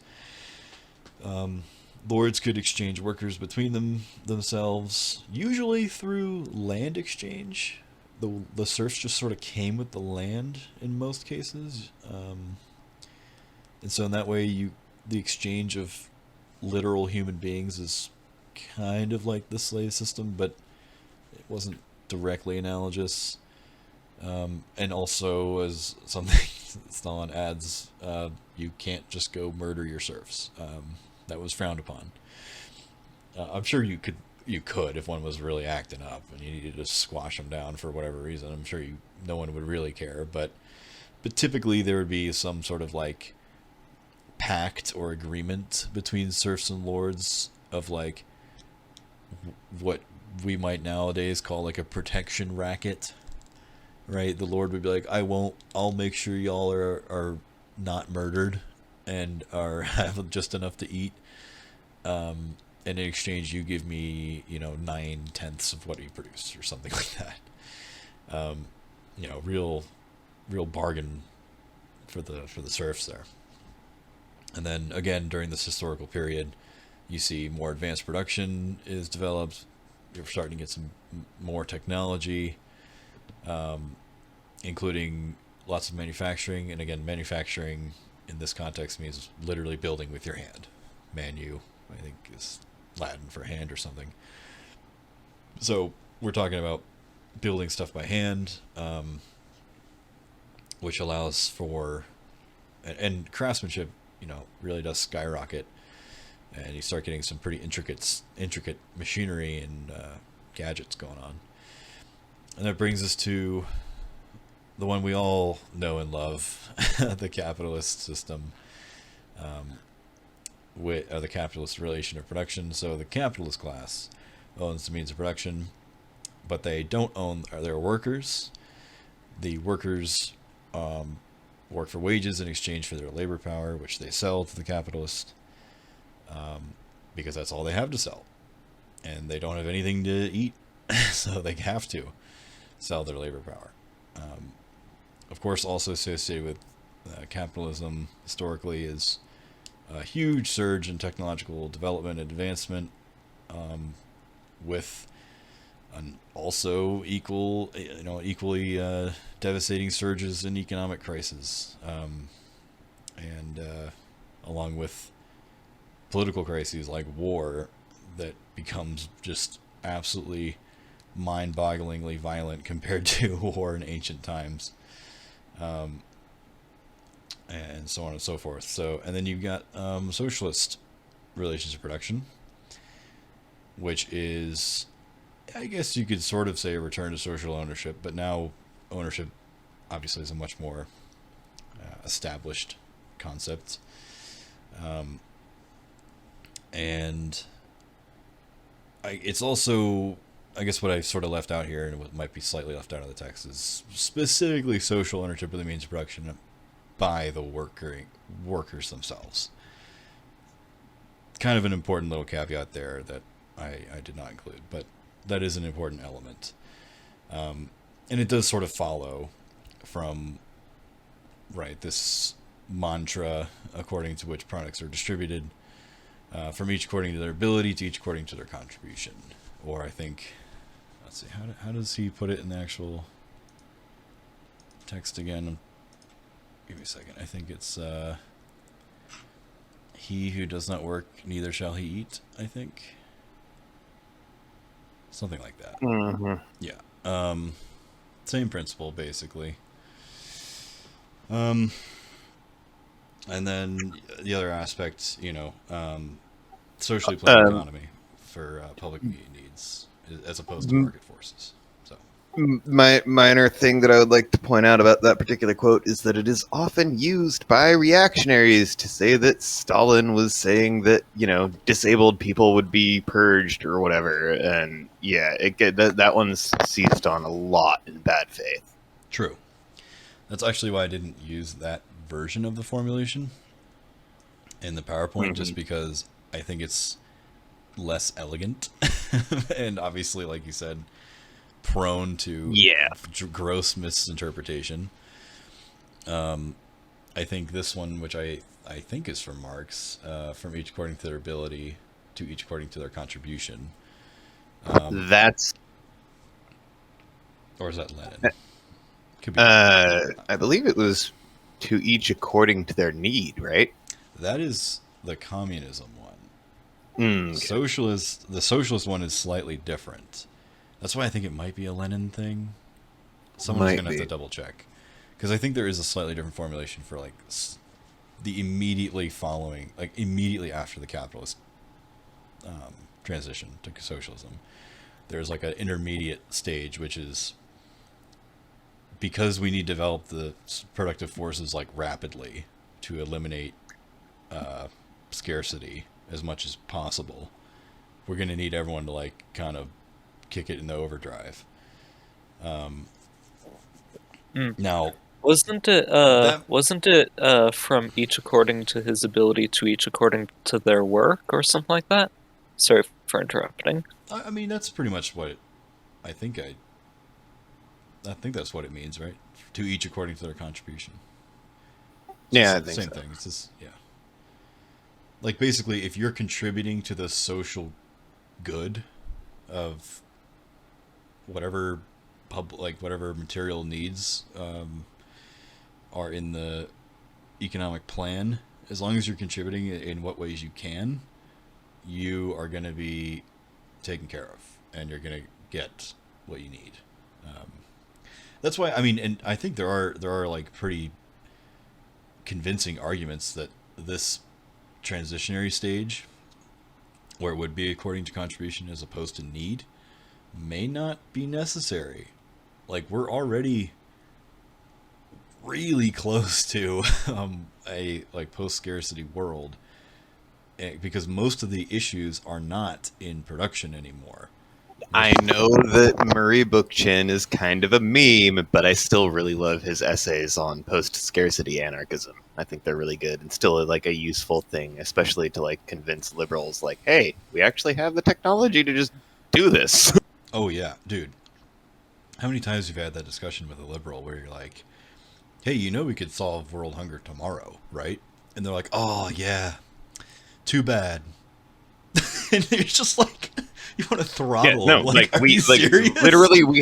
Lords could exchange workers between themselves, usually through land exchange. The serfs just sort of came with the land in most cases, and so in that way, the exchange of literal human beings is kind of like the slave system, but it wasn't directly analogous. And also, as something Stalin adds, you can't just go murder your serfs. That was frowned upon. I'm sure you could if one was really acting up and you needed to squash them down for whatever reason. I'm sure no one would really care, but typically there would be some sort of like pact or agreement between serfs and lords of like what we might nowadays call like a protection racket, right? The lord would be like, I'll make sure y'all are not murdered and are have just enough to eat, and in exchange you give me 9/10 of what you produce or something like that. Real bargain for the serfs there. And then again, during this historical period, you see more advanced production is developed. You're starting to get some more technology, including lots of manufacturing. And again, manufacturing in this context means literally building with your hand. Manu, I think, is Latin for hand or something. So we're talking about building stuff by hand, which allows for, and craftsmanship, really does skyrocket, and you start getting some pretty intricate machinery and gadgets going on. And that brings us to the one we all know and love, the capitalist system, with the capitalist relation of production. So the capitalist class owns the means of production, but they don't own their workers. The workers work for wages in exchange for their labor power, which they sell to the capitalist, because that's all they have to sell. And they don't have anything to eat, so they have to sell their labor power. Of course, also associated with capitalism historically is a huge surge in technological development and advancement, with an also equally devastating surges in economic crisis, and along with political crises like war that becomes just absolutely mind-bogglingly violent compared to war in ancient times, and so on and so forth. So, and then you've got socialist relations of production, which is, I guess you could sort of say, a return to social ownership, but now ownership obviously is a much more established concept. And it's also, I guess what I sort of left out here, and what might be slightly left out of the text, is specifically social ownership of the means of production by the workers themselves. Kind of an important little caveat there that I did not include, but that is an important element. And it does sort of follow from, right, this mantra according to which products are distributed, from each according to their ability to each according to their contribution. Or I think, let's see, how does he put it in the actual text again? Give me a second. I think it's he who does not work, neither shall he eat, I think. Something like that. Mm-hmm. Yeah. Same principle, basically. And then the other aspect, socially planned economy for public needs, as opposed to market forces. So, my minor thing that I would like to point out about that particular quote is that it is often used by reactionaries to say that Stalin was saying that, disabled people would be purged or whatever. And yeah, that one's seized on a lot in bad faith. True. That's actually why I didn't use that version of the formulation in the PowerPoint, just because I think it's less elegant and obviously, like you said, prone to gross misinterpretation. I think this one, which I think is from Marx, from each according to their ability to each according to their contribution. That's... Or is that Lenin? Could be. I believe it was to each according to their need, right? That is the communism one. Okay. The socialist one is slightly different. That's why I think it might be a Lenin thing. Someone's Might gonna have be. to double check, because I think there is a slightly different formulation for like the immediately following, like immediately after the capitalist transition to socialism. There's like an intermediate stage, which is because we need to develop the productive forces like rapidly to eliminate scarcity as much as possible. We're going to need everyone to like kind of kick it in the overdrive. Now, Wasn't it that from each according to his ability to each according to their work or something like that? Sorry for interrupting. I mean that's pretty much what it, I think that's what it means, right? To each according to their contribution. Yeah, I It's the think same so. thing. It's just yeah. Like basically, if you're contributing to the social good of whatever whatever material needs are in the economic plan, as long as you're contributing in what ways you can, you are going to be taken care of, and you're going to get what you need. That's why I mean, and I think there are like pretty convincing arguments that this transitionary stage, where it would be according to contribution as opposed to need, may not be necessary. Like we're already really close to a like post-scarcity world, because most of the issues are not in production anymore. I know that Murray Bookchin is kind of a meme, but I still really love his essays on post-scarcity anarchism. I think they're really good and still like a useful thing, especially to like convince liberals like, hey, we actually have the technology to just do this. Oh yeah, dude. How many times have you had that discussion with a liberal where you're like, hey, you know we could solve world hunger tomorrow, right? And they're like, oh yeah, too bad. And you're just like, you want to throttle. Yeah, no, like are we you like serious? literally we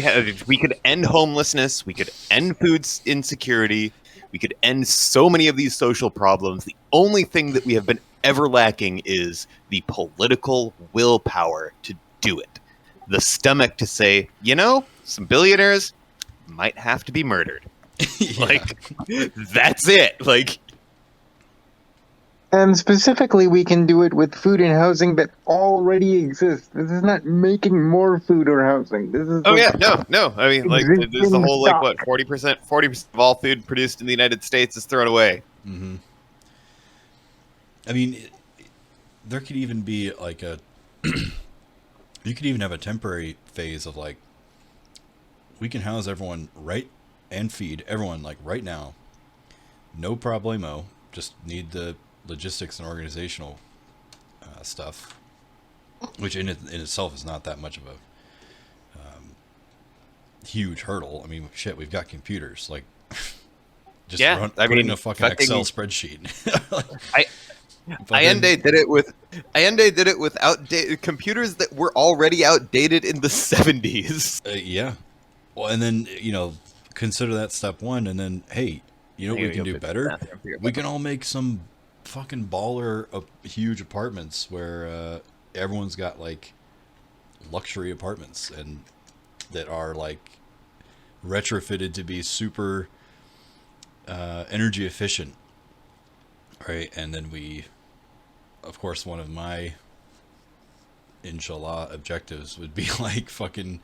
could end homelessness, we could end food insecurity, we could end so many of these social problems. The only thing that we have been ever lacking is the political willpower to do it. The stomach to say, you know, some billionaires might have to be murdered. Yeah. Like that's it. Like And specifically, we can do it with food and housing that already exists. This is not making more food or housing. This is oh like yeah, no. I mean, like there's the existing whole like stock. what 40% of all food produced in the United States is thrown away. Mm-hmm. I mean, there could even be like a you could even have a temporary phase of like, we can house everyone right and feed everyone like right now, no problemo. Just need the logistics and organizational stuff, which in itself is not that much of a huge hurdle. I mean, shit, we've got computers. Like, just Yeah, put in a fucking Excel spreadsheet. Allende did it with outdated computers that were already outdated in the 70s. Yeah. Well, and then, consider that step one, and then, hey, you know what we can do better? We can all make some fucking baller huge apartments where everyone's got like luxury apartments and that are like retrofitted to be super energy efficient, right? And then we, of course, one of my inshallah objectives would be like fucking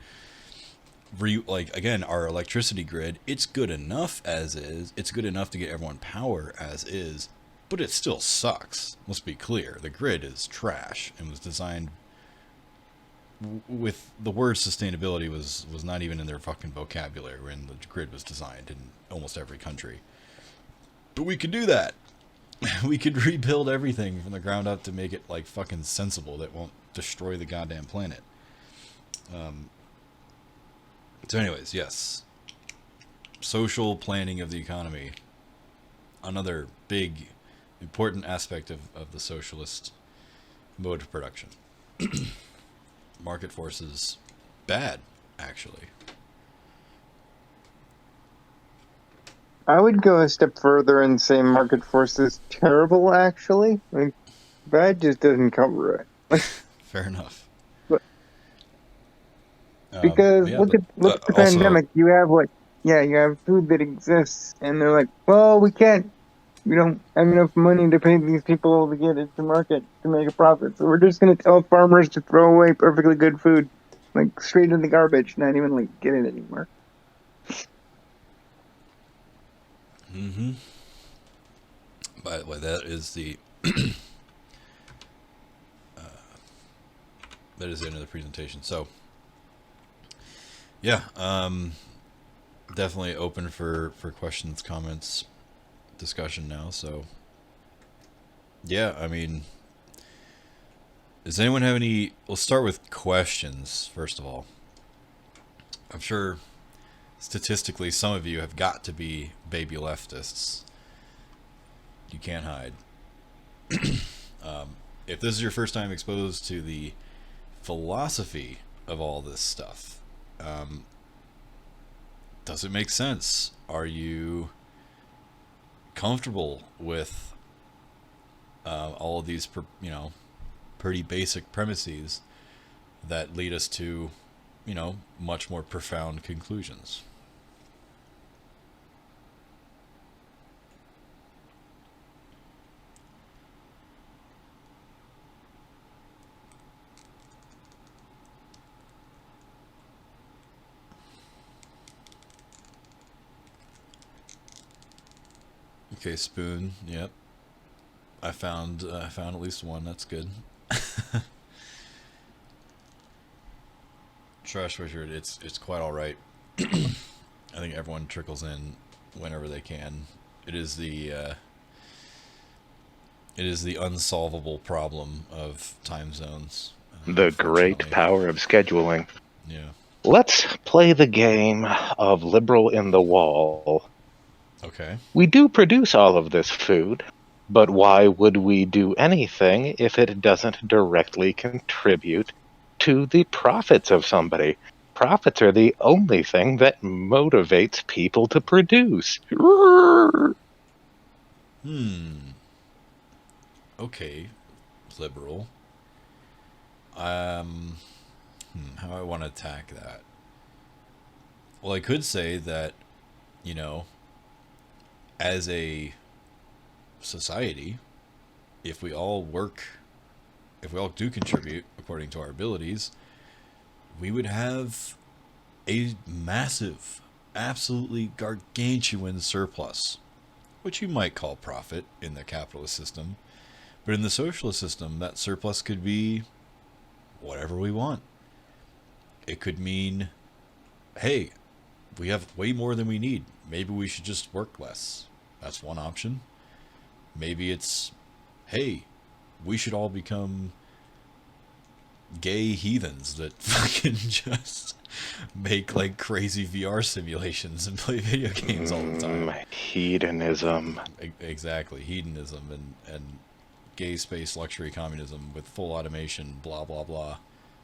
again, our electricity grid, it's good enough as is. It's good enough to get everyone power as is, but it still sucks. Let's be clear. The grid is trash and was designed with the word sustainability was not even in their fucking vocabulary when the grid was designed in almost every country. But we could do that. We could rebuild everything from the ground up to make it like fucking sensible that won't destroy the goddamn planet. So anyways, yes. Social planning of the economy. Another big, important aspect of the socialist mode of production. Market forces, bad, actually. I would go a step further and say market forces terrible, actually. Like, bad just doesn't cover it. Fair enough. But- Because Yeah, look but at the also, pandemic. You have you have food that exists, and they're like, well, we don't have enough money to pay these people to get it to market to make a profit. So we're just gonna tell farmers to throw away perfectly good food, like straight in the garbage, not even like get it anymore. mm-hmm. By the way, that is the that is the end of the presentation. So, yeah, definitely open for questions, comments, discussion now. So, yeah, I mean, does anyone have any? We'll start with questions first of all. I'm sure statistically some of you have got to be baby leftists. You can't hide. If this is your first time exposed to the philosophy of all this stuff, does it make sense? Are you comfortable with all of these, pretty basic premises that lead us to, much more profound conclusions? Okay, Spoon. Yep, I found at least one. That's good. Trash Wizard. It's quite all right. I think everyone trickles in whenever they can. It is the unsolvable problem of time zones. The great Unfortunately. power of scheduling. Yeah. Let's play the game of liberal in the wall. Okay. We do produce all of this food, but why would we do anything if it doesn't directly contribute to the profits of somebody? Profits are the only thing that motivates people to produce. Okay, liberal. How do I want to attack that? Well, I could say that, as a society, if we all do contribute according to our abilities, we would have a massive, absolutely gargantuan surplus, which you might call profit in the capitalist system. But in the socialist system, that surplus could be whatever we want. It could mean, hey, we have way more than we need. Maybe we should just work less. That's one option. Maybe it's, hey, we should all become gay heathens that fucking just make like crazy VR simulations and play video games all the time. Hedonism. Exactly, hedonism and gay space luxury communism with full automation, blah blah blah,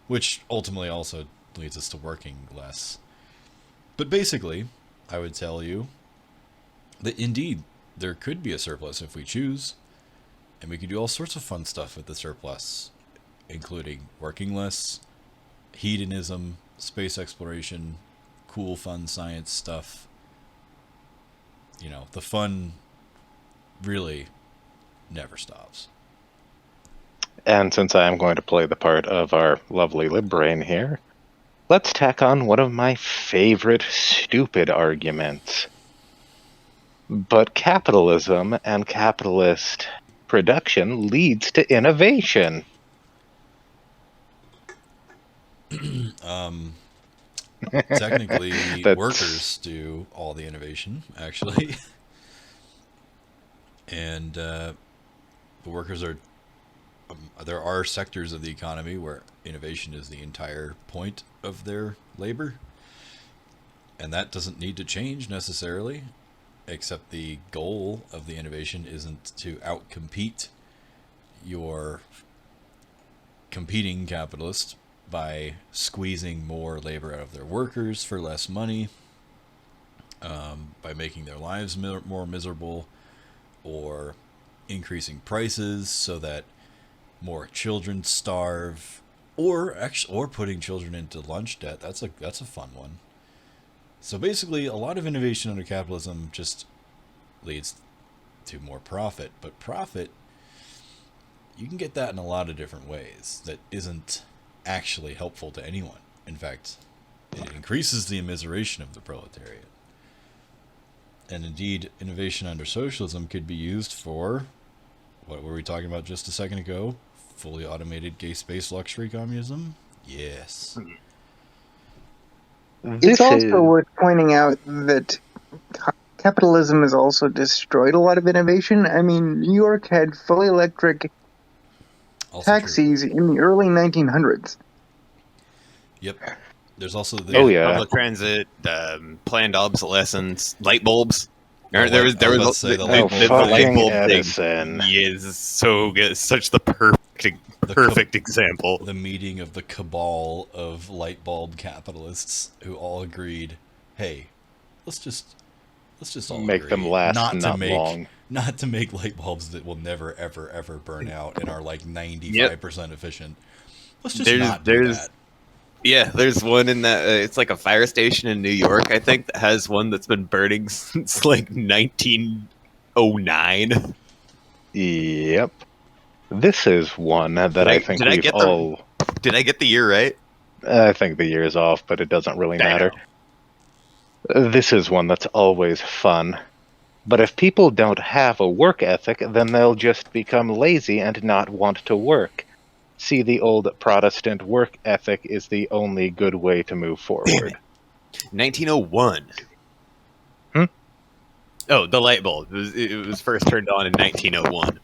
which ultimately also leads us to working less. But basically, I would tell you that indeed there could be a surplus if we choose, and we could do all sorts of fun stuff with the surplus, including working less, hedonism, space exploration, cool fun science stuff. The fun really never stops. And since I am going to play the part of our lovely libbrain here, let's tack on one of my favorite stupid arguments. But capitalism and capitalist production leads to innovation. Technically, That's- workers do all the innovation, actually. And the workers are... there are sectors of the economy where innovation is the entire point of their labor. And that doesn't need to change necessarily, except the goal of the innovation isn't to outcompete your competing capitalist by squeezing more labor out of their workers for less money, by making their lives more miserable, or increasing prices so that more children starve, or putting children into lunch debt. That's a fun one. So basically, a lot of innovation under capitalism just leads to more profit, but profit, you can get that in a lot of different ways that isn't actually helpful to anyone. In fact, it increases the immiseration of the proletariat. And indeed, innovation under socialism could be used for, what were we talking about just a second ago? Fully automated gay space luxury communism? Yes. It's also worth pointing out that capitalism has also destroyed a lot of innovation. I mean, New York had fully electric Also taxis in the early 1900s. Yep. There's also the public transit, planned obsolescence, light bulbs. There was the light bulb Edison. thing is so good. Such the perfect example. The meeting of the cabal of light bulb capitalists who all agreed, hey, let's just all make agree them last not long. Not to make light bulbs that will never ever ever burn out and are like 95% efficient. Let's just not do that. Yeah, there's one in that. It's like a fire station in New York, I think, that has one that's been burning since like 1909. Yep. This is one that I think we've all... Did I get the year right? I think the year is off, but it doesn't really matter. This is one that's always fun. But if people don't have a work ethic, then they'll just become lazy and not want to work. See, the old Protestant work ethic is the only good way to move forward. 1901. Oh, the light bulb. It was first turned on in 1901.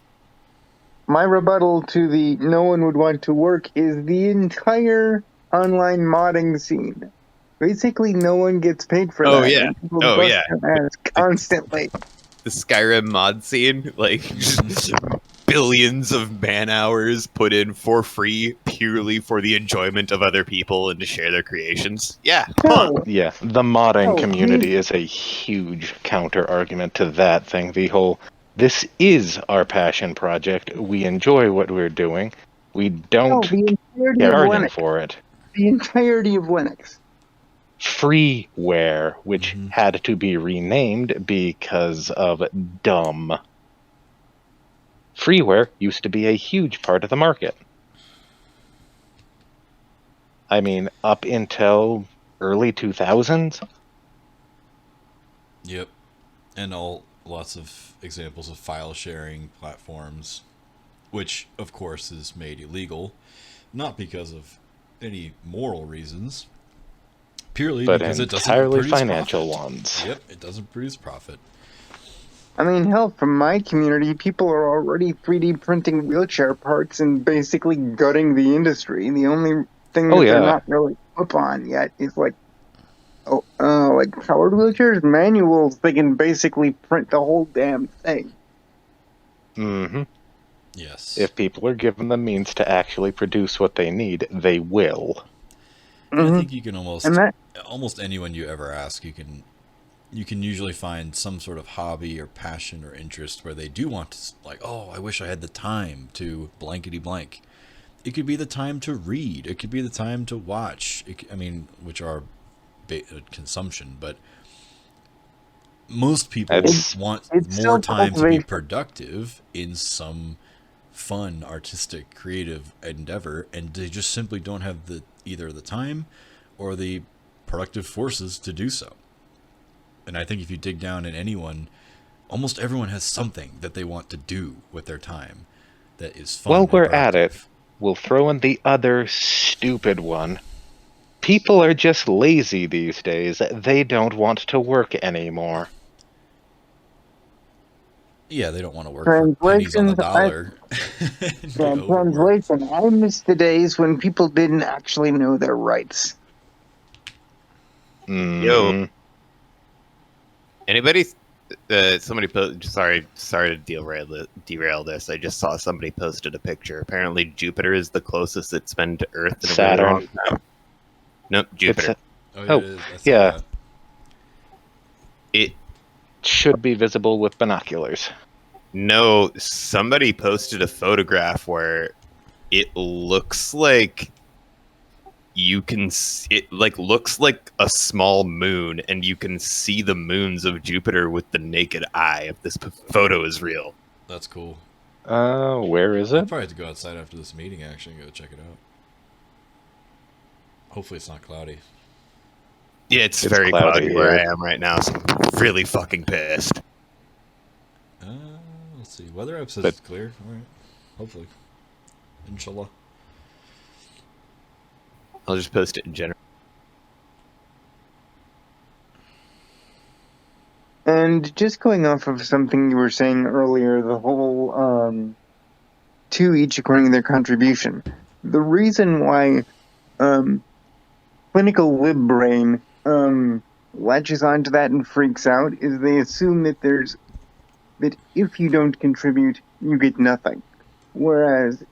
My rebuttal to the no one would want to work is the entire online modding scene. Basically, no one gets paid for that. Oh, yeah. Constantly. The Skyrim mod scene, like billions of man hours put in for free purely for the enjoyment of other people and to share their creations. Yeah, fun. Yeah, the modding community is a huge counter argument to that thing. The whole, this is our passion project. We enjoy what we're doing. We don't charge for it. The entirety of Linux. Freeware, which had to be renamed because of dumb. Freeware used to be a huge part of the market. I mean, up until early 2000s. Yep. And lots of examples of file sharing platforms, which of course is made illegal, not because of any moral reasons, purely because it doesn't produce financial profit. ones. Yep, it doesn't produce profit. I mean, hell, from my community, people are already 3D printing wheelchair parts and basically gutting the industry. The only thing that they're not really up on yet is like powered wheelchairs, manuals. They can basically print the whole damn thing. Mm-hmm. Yes. If people are given the means to actually produce what they need, they will. I think you can almost anyone you ever ask, you can usually find some sort of hobby or passion or interest where they do want to, like, oh, I wish I had the time to blankety blank. It could be the time to read. It could be the time to watch. Which are consumption, but most people want more time to be productive in some fun, artistic, creative endeavor, and they just simply don't have either the time or the productive forces to do so. And I think if you dig down in anyone, almost everyone has something that they want to do with their time that is fun. While we're at it, we'll throw in the other stupid one. People are just lazy these days. They don't want to work anymore. Yeah, they don't want to work for pennies on the dollar. Translation. I miss the days when people didn't actually know their rights. Yo. Anybody? Somebody sorry to derail this. I just saw somebody posted a picture. Apparently, Jupiter is the closest it's been to Earth in a Saturn. really long time. Nope, Jupiter. Yeah. It should be visible with binoculars. No, somebody posted a photograph where it looks like it like looks like a small moon, and you can see the moons of Jupiter with the naked eye if this photo is real. That's cool. Where is I'll it? probably have to go outside after this meeting, actually, and go check it out. Hopefully it's not cloudy. Yeah, it's It's very cloudy cloudy where I here. am right now, so I'm really fucking pissed. Uh, let's see. Weather app says But- it's clear. All right. Hopefully. Inshallah. I'll just post it in general. And just going off of something you were saying earlier, the whole to each according to their contribution. The reason why clinical lib brain latches onto that and freaks out is they assume that if you don't contribute, you get nothing. Whereas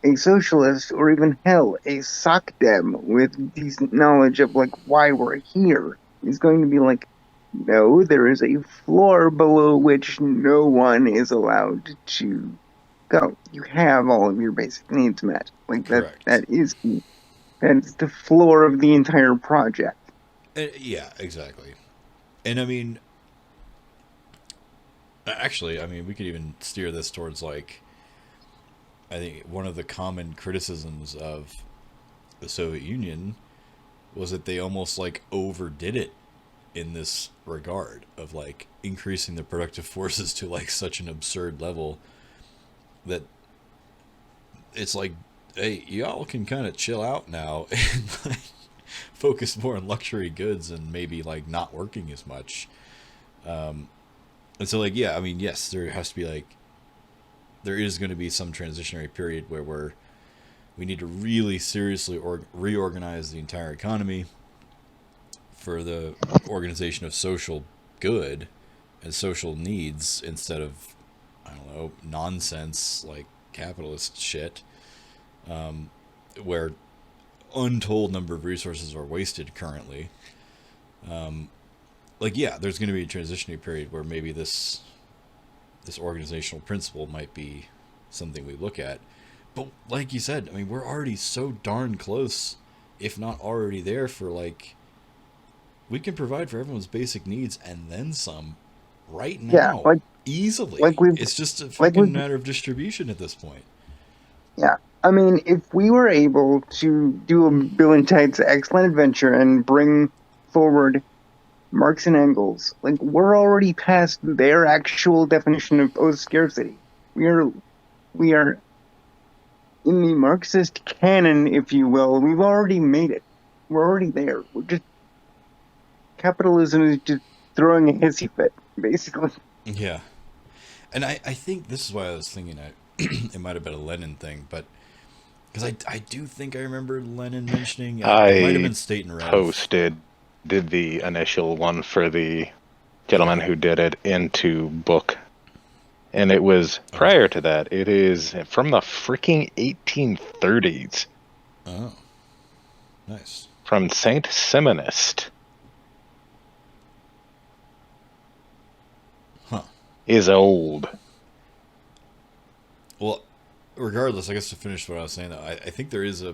a socialist, or even hell, a sock dem with decent knowledge of like why we're here is going to be like, no, there is a floor below which no one is allowed to go. You have all of your basic needs met. Like Correct. that's the floor of the entire project. Yeah, exactly. And I mean, actually, I mean, we could even steer this towards like, I think one of the common criticisms of the Soviet Union was that they almost like overdid it in this regard of like increasing the productive forces to like such an absurd level that it's like, hey, y'all can kind of chill out now and like focus more on luxury goods and maybe like not working as much. And so like, yeah, I mean, yes, there has to be like, there is going to be some transitionary period where we need to really seriously reorganize the entire economy for the organization of social good and social needs instead of, I don't know, nonsense like capitalist shit, where untold number of resources are wasted currently. Like, yeah, there's going to be a transitionary period where maybe this organizational principle might be something we look at. But like you said, I mean, we're already so darn close, if not already there, for like, we can provide for everyone's basic needs and then some right now, Yeah, like easily. we've It's just a like fucking we've matter of distribution at this point. Yeah, I mean, if we were able to do a Bill and Ted's Excellent Adventure and bring forward Marx and Engels, like we're already past their actual definition of post-scarcity. We are in the Marxist canon, if you will. We've already made it. We're already there. Capitalism is just throwing a hissy fit, basically. Yeah. And I think this is why I was thinking it might have been a Lenin thing, but because I do think I remember Lenin mentioning, it might have been State and Rev. Did the initial one for the gentleman who did it into book. And it was prior to that. It is from the freaking 1830s. Oh, nice. From Saint Simonist. Huh. Is old. Well, regardless, I guess to finish what I was saying, though, I think there is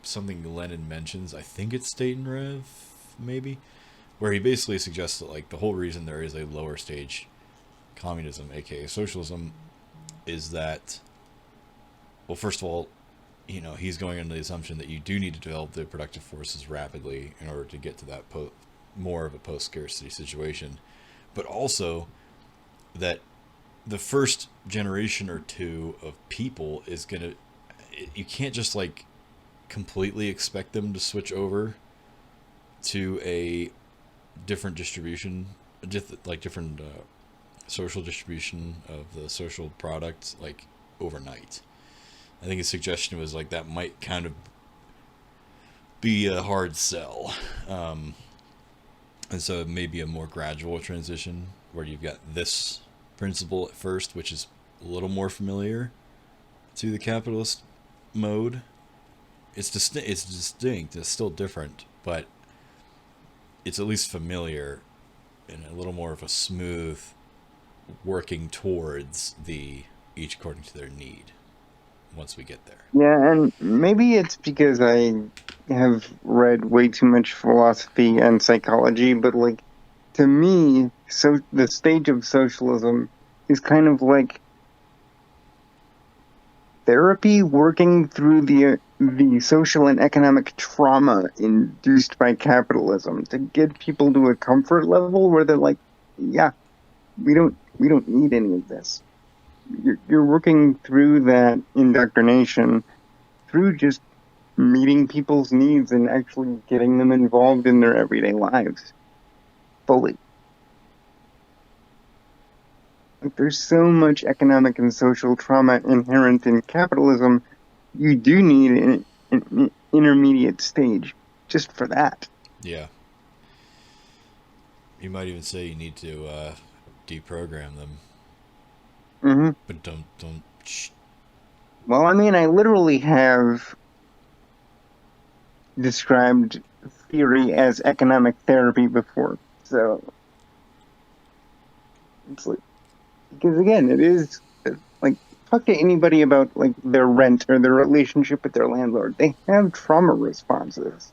something Lenin mentions. I think it's State and Rev, maybe, where he basically suggests that like the whole reason there is a lower stage communism, aka socialism, is that, well, first of all, you know, he's going under the assumption that you do need to develop the productive forces rapidly in order to get to that more of a post-scarcity situation, but also that the first generation or two of people is gonna, you can't just like completely expect them to switch to a different distribution, different social distribution of the social product like overnight. I think his suggestion was like that might kind of be a hard sell, and so maybe a more gradual transition where you've got this principle at first, which is a little more familiar to the capitalist mode. It's distinct. It's still different, but it's at least familiar and a little more of a smooth working towards the each according to their need once we get there. Yeah, and maybe it's because I have read way too much philosophy and psychology, but like to me, so the stage of socialism is kind of like therapy working through the social and economic trauma induced by capitalism to get people to a comfort level where they're like, yeah, we don't need any of this. You're working through that indoctrination through just meeting people's needs and actually getting them involved in their everyday lives fully. Like, there's so much economic and social trauma inherent in capitalism. You do need an intermediate stage just for that. Yeah. You might even say you need to deprogram them, Mm-hmm. but don't. Well, I mean, I literally have described theory as economic therapy before, so it's like, because again, it is like, talk to anybody about like their rent or their relationship with their landlord. They have trauma responses.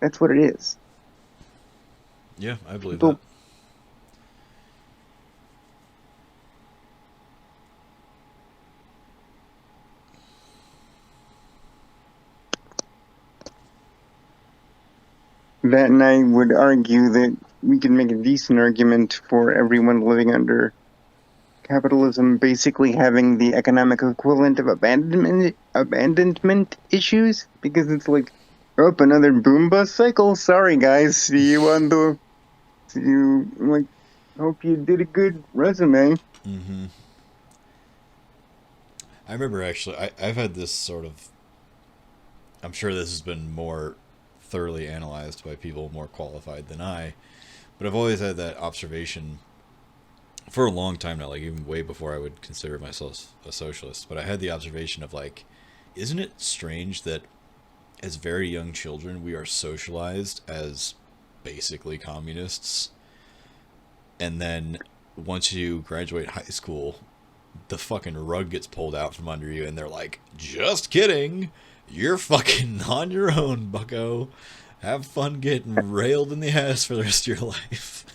That's what it is. Yeah, I believe People- that. That, and I would argue that we can make a decent argument for everyone living under capitalism basically having the economic equivalent of abandonment issues, because it's like, oh, another boom bust cycle. Sorry, guys. See you on the. See you. Like, hope you did a good resume. Mm-hmm. I remember actually, I've had this sort of. I'm sure this has been more thoroughly analyzed by people more qualified than I, but I've always had that observation for a long time now, like even way before I would consider myself a socialist. But I had the observation of like, isn't it strange that as very young children we are socialized as basically communists, and then once you graduate high school, the fucking rug gets pulled out from under you and they're like, just kidding, you're fucking on your own, bucko. Have fun getting railed in the ass for the rest of your life.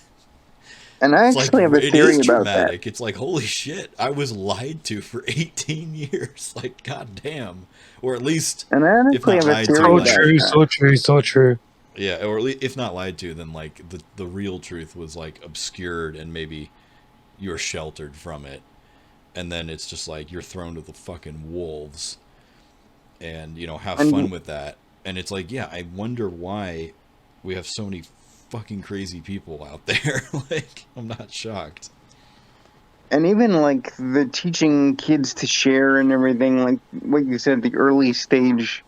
And I It's actually like, have a it theory is about that. dramatic. It's like, holy shit, I was lied to for 18 years. Like, goddamn. Or at least, And I if actually not have a lied to, theory So like, about true, that. so true, so true. yeah, or at least, if not lied to, then like the real truth was like obscured and maybe you're sheltered from it. And then it's just like you're thrown to the fucking wolves and, you know, have fun with that. And it's like, yeah, I wonder why we have so many fucking crazy people out there. Like, I'm not shocked. And even like the teaching kids to share and everything, like what you said, the early stage,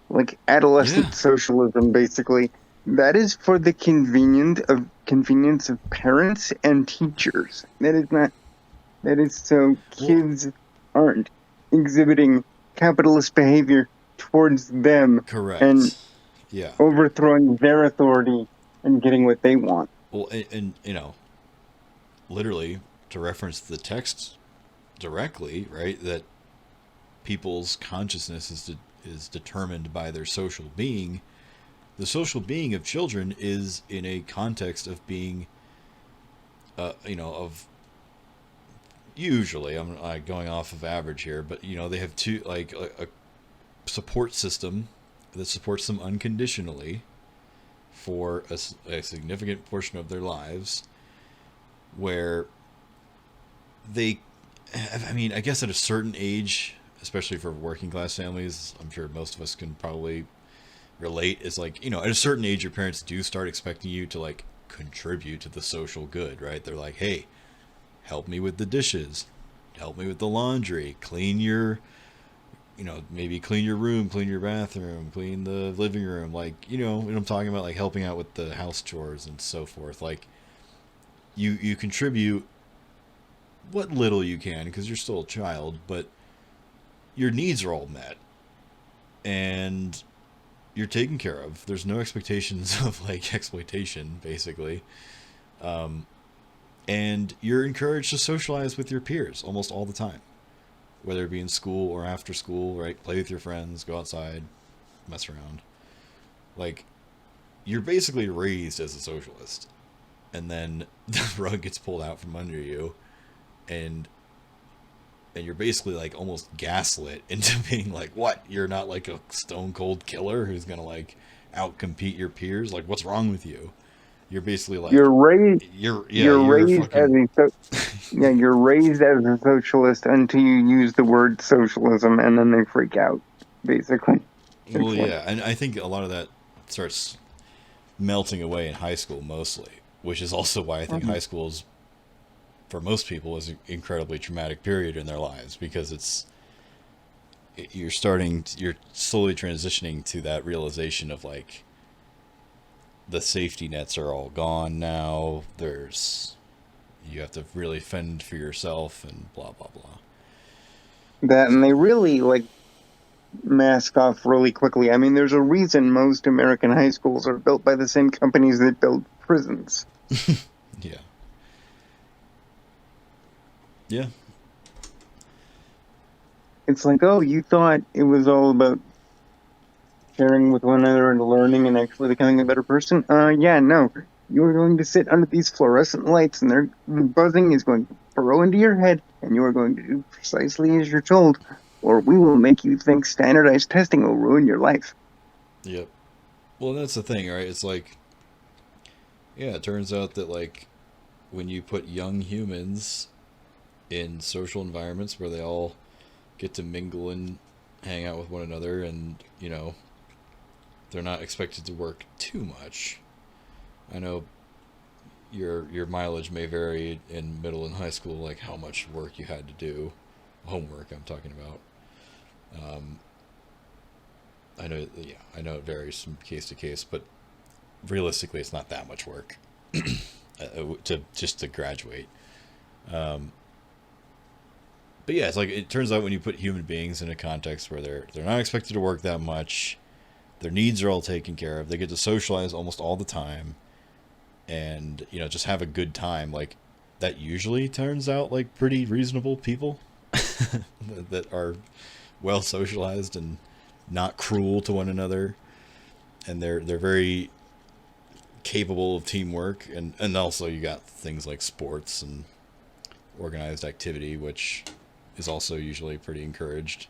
like adolescent Yeah. socialism, basically, that is for the convenience of parents and teachers. That is not. That is so kids aren't exhibiting capitalist behavior towards them Correct. and Yeah. overthrowing their authority and getting what they want. Well, and you know, literally, to reference the text directly, right, that people's consciousness is determined by their social being. The social being of children is in a context of being, you know, of usually, I'm going off of average here, but you know, they have two, like a support system that supports them unconditionally for a significant portion of their lives, where they, I mean, I guess at a certain age, especially for working class families, I'm sure most of us can probably relate, is like, you know, at a certain age your parents do start expecting you to like contribute to the social good, right? They're like, hey, help me with the dishes, help me with the laundry, clean your, you know, maybe clean your room, clean your bathroom, clean the living room, like, you know what I'm talking about, like helping out with the house chores and so forth. Like, you contribute what little you can because you're still a child, but your needs are all met and you're taken care of. There's no expectations of like exploitation, basically. And and you're encouraged to socialize with your peers almost all the time, whether it be in school or after school, right? Play with your friends, go outside, mess around. Like, you're basically raised as a socialist, and then the rug gets pulled out from under you, and you're basically like almost gaslit into being like, what? You're not like a stone cold killer who's gonna like outcompete your peers? Like, what's wrong with you? You're basically like, You're raised. you're raised fucking, you're raised as a socialist until you use the word socialism, and then they freak out. Basically. well, yeah, and I think a lot of that starts melting away in high school mostly, which is also why I think high school is, for most people, is an incredibly traumatic period in their lives, because you're slowly transitioning to that realization of like, the safety nets are all gone now. You have to really fend for yourself and blah, blah, blah. That, and they really like mask off really quickly. I mean, there's a reason most American high schools are built by the same companies that build prisons. Yeah. Yeah. It's like, oh, you thought it was all about sharing with one another and learning and actually becoming a better person? Yeah, no. You're going to sit under these fluorescent lights, and the buzzing is going to burrow into your head, and you are going to do precisely as you're told, or we will make you think standardized testing will ruin your life. Yep. Well, that's the thing, right? It's like, yeah, it turns out that like, when you put young humans in social environments where they all get to mingle and hang out with one another, and they're not expected to work too much. I know your mileage may vary in middle and high school, like how much work you had to do, homework I'm talking about. I know it varies from case to case, but realistically, it's not that much work to graduate. But yeah, it's like, it turns out when you put human beings in a context where they're not expected to work that much, their needs are all taken care of, they get to socialize almost all the time, and just have a good time, like, that usually turns out like pretty reasonable people that are well socialized and not cruel to one another, and they're very capable of teamwork, and also you got things like sports and organized activity, which is also usually pretty encouraged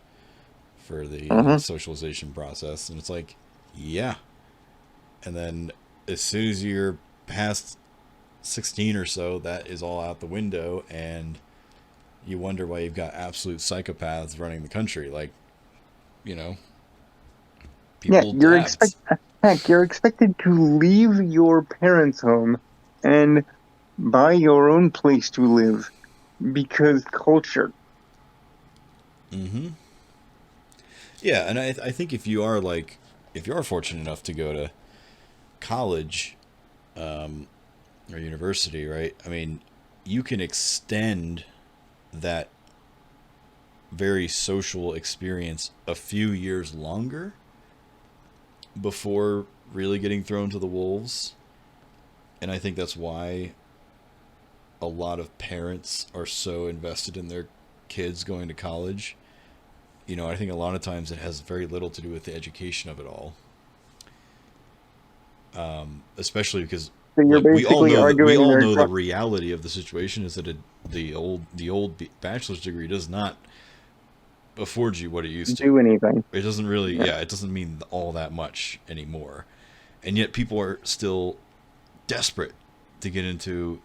for the socialization process. And it's like, yeah. And then as soon as you're past 16 or so, that is all out the window, and you wonder why you've got absolute psychopaths running the country. Like, people you're expected to leave your parents' home and buy your own place to live because culture. Mm-hmm. Yeah, and I think if you are fortunate enough to go to college or university, right? I mean, you can extend that very social experience a few years longer before really getting thrown to the wolves. And I think that's why a lot of parents are so invested in their kids going to college. I think a lot of times it has very little to do with the education of it all. Especially because So you're we all basically know arguing the reality of the situation is that the old bachelor's degree does not afford you what it used to do anything. It doesn't really, it doesn't mean all that much anymore. And yet people are still desperate to get into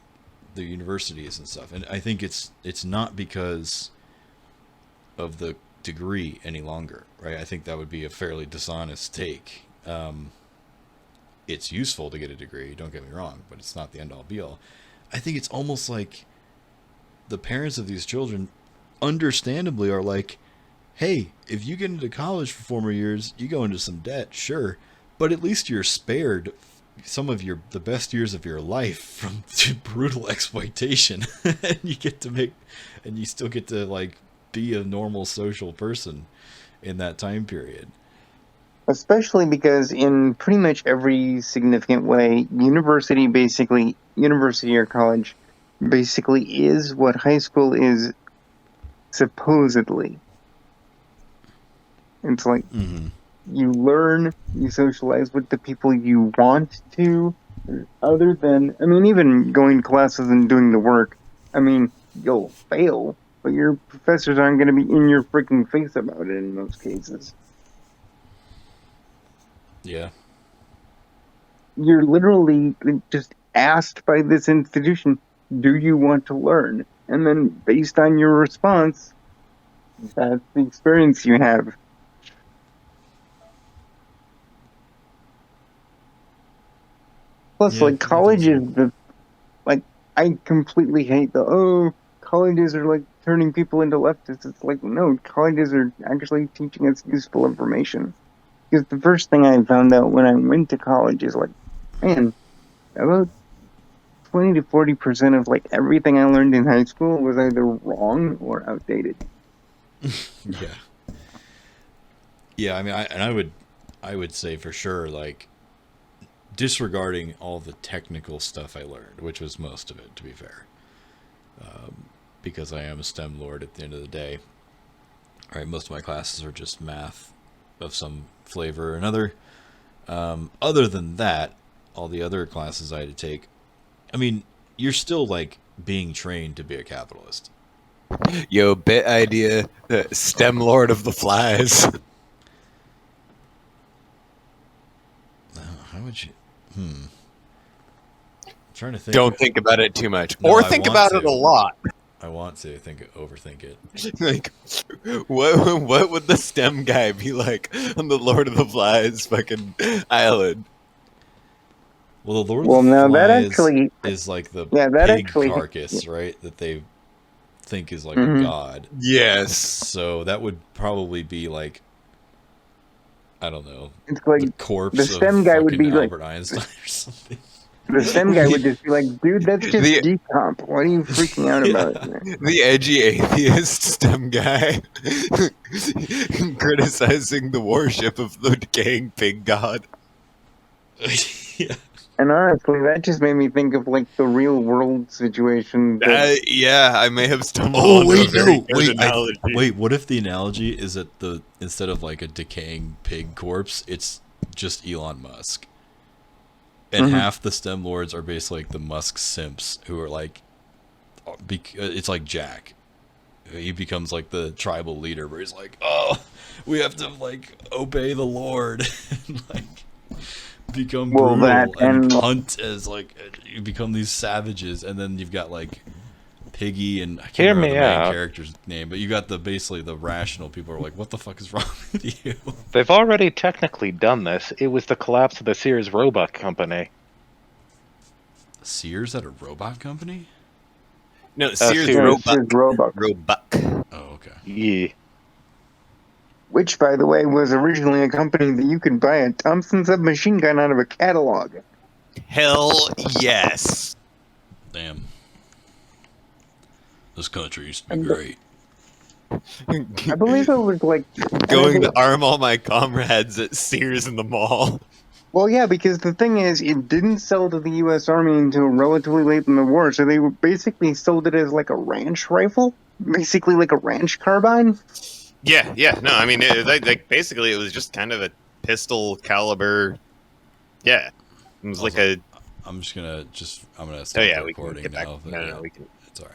the universities and stuff. And I think it's not because of the degree any longer, right? I think that would be a fairly dishonest take. It's useful to get a degree, don't get me wrong, but it's not the end all be all. I think it's almost like the parents of these children understandably are like, hey, if you get into college for 4 more years, you go into some debt, sure, but at least you're spared some of the best years of your life from brutal exploitation. And you still get to like be a normal social person in that time period. Especially because in pretty much every significant way, university or college basically is what high school is supposedly. It's like Mm-hmm. you learn, you socialize with the people you want to, other than, I mean, even going to classes and doing the work, I mean, you'll fail, but your professors aren't going to be in your freaking face about it in most cases. Yeah. You're literally just asked by this institution, do you want to learn? And then based on your response, that's the experience you have. Plus, Yeah, I like, think college is so. I completely hate colleges are like turning people into leftists. It's like, no, colleges are actually teaching us useful information. Because the first thing I found out when I went to college is like, man, about 20 to 40% of like everything I learned in high school was either wrong or outdated. Yeah. Yeah, I mean, I would say for sure, like, disregarding all the technical stuff I learned, which was most of it, to be fair, because I am a STEM lord at the end of the day. All right, most of my classes are just math of some flavor or another. Other than that, all the other classes I had to take, I mean, you're still like being trained to be a capitalist. Yo, bit idea, stem lord of the flies. How would you? I'm trying to think. Don't think about it too much, No, or I think want about to. it a lot. I want to overthink it. Like, what would the stem guy be like on the Lord of the Flies fucking island? Well, the Lord Well, of the now that Flies actually, is like the yeah, that pig actually, carcass, right? That they think is like a Mhm. god. Yes. So that would probably be like, I don't know, it's like the corpse the of STEM guy would fucking be like, Albert Einstein or something. the STEM guy would just be like, dude, that's just The- decomp. What are you freaking out Yeah. about? The edgy atheist stem guy criticizing the worship of the decaying pig god. Yeah. And honestly, that just made me think of like the real world situation. Yeah, I may have stumbled Oh onto wait, a very no, good wait, analogy. wait. What if the analogy is that instead of like a decaying pig corpse, it's just Elon Musk, and Mhm. half the STEM lords are basically like the Musk simps who are like, it's like Jack. He becomes like the tribal leader, where he's like, "Oh, we have to like obey the Lord, and like become Well, that brutal and and hunt as like you become these savages." And then you've got like Piggy and I can't Hear remember me the main out. character's name, but you got basically the rational people are like, "What the fuck is wrong with you?" They've already technically done this. It was the collapse of the Sears Roebuck Company. Sears at a robot company? No, Sears Sears. Sears Roebuck. Roebuck. Oh, okay. Yeah. Which, by the way, was originally a company that you could buy a Thompson submachine gun out of a catalog. Hell yes. Damn. This country used to be And great. I believe it was like Going to arm all my comrades at Sears in the mall. Well, yeah, because the thing is, it didn't sell to the U.S. Army until relatively late in the war, so they basically sold it as like a ranch rifle, basically like a ranch carbine. Yeah. No, I mean, like basically, it was just kind of a pistol caliber. Yeah, it was like a. I'm gonna Oh stop yeah, the we can recording get back. now. No, we can. It's all right.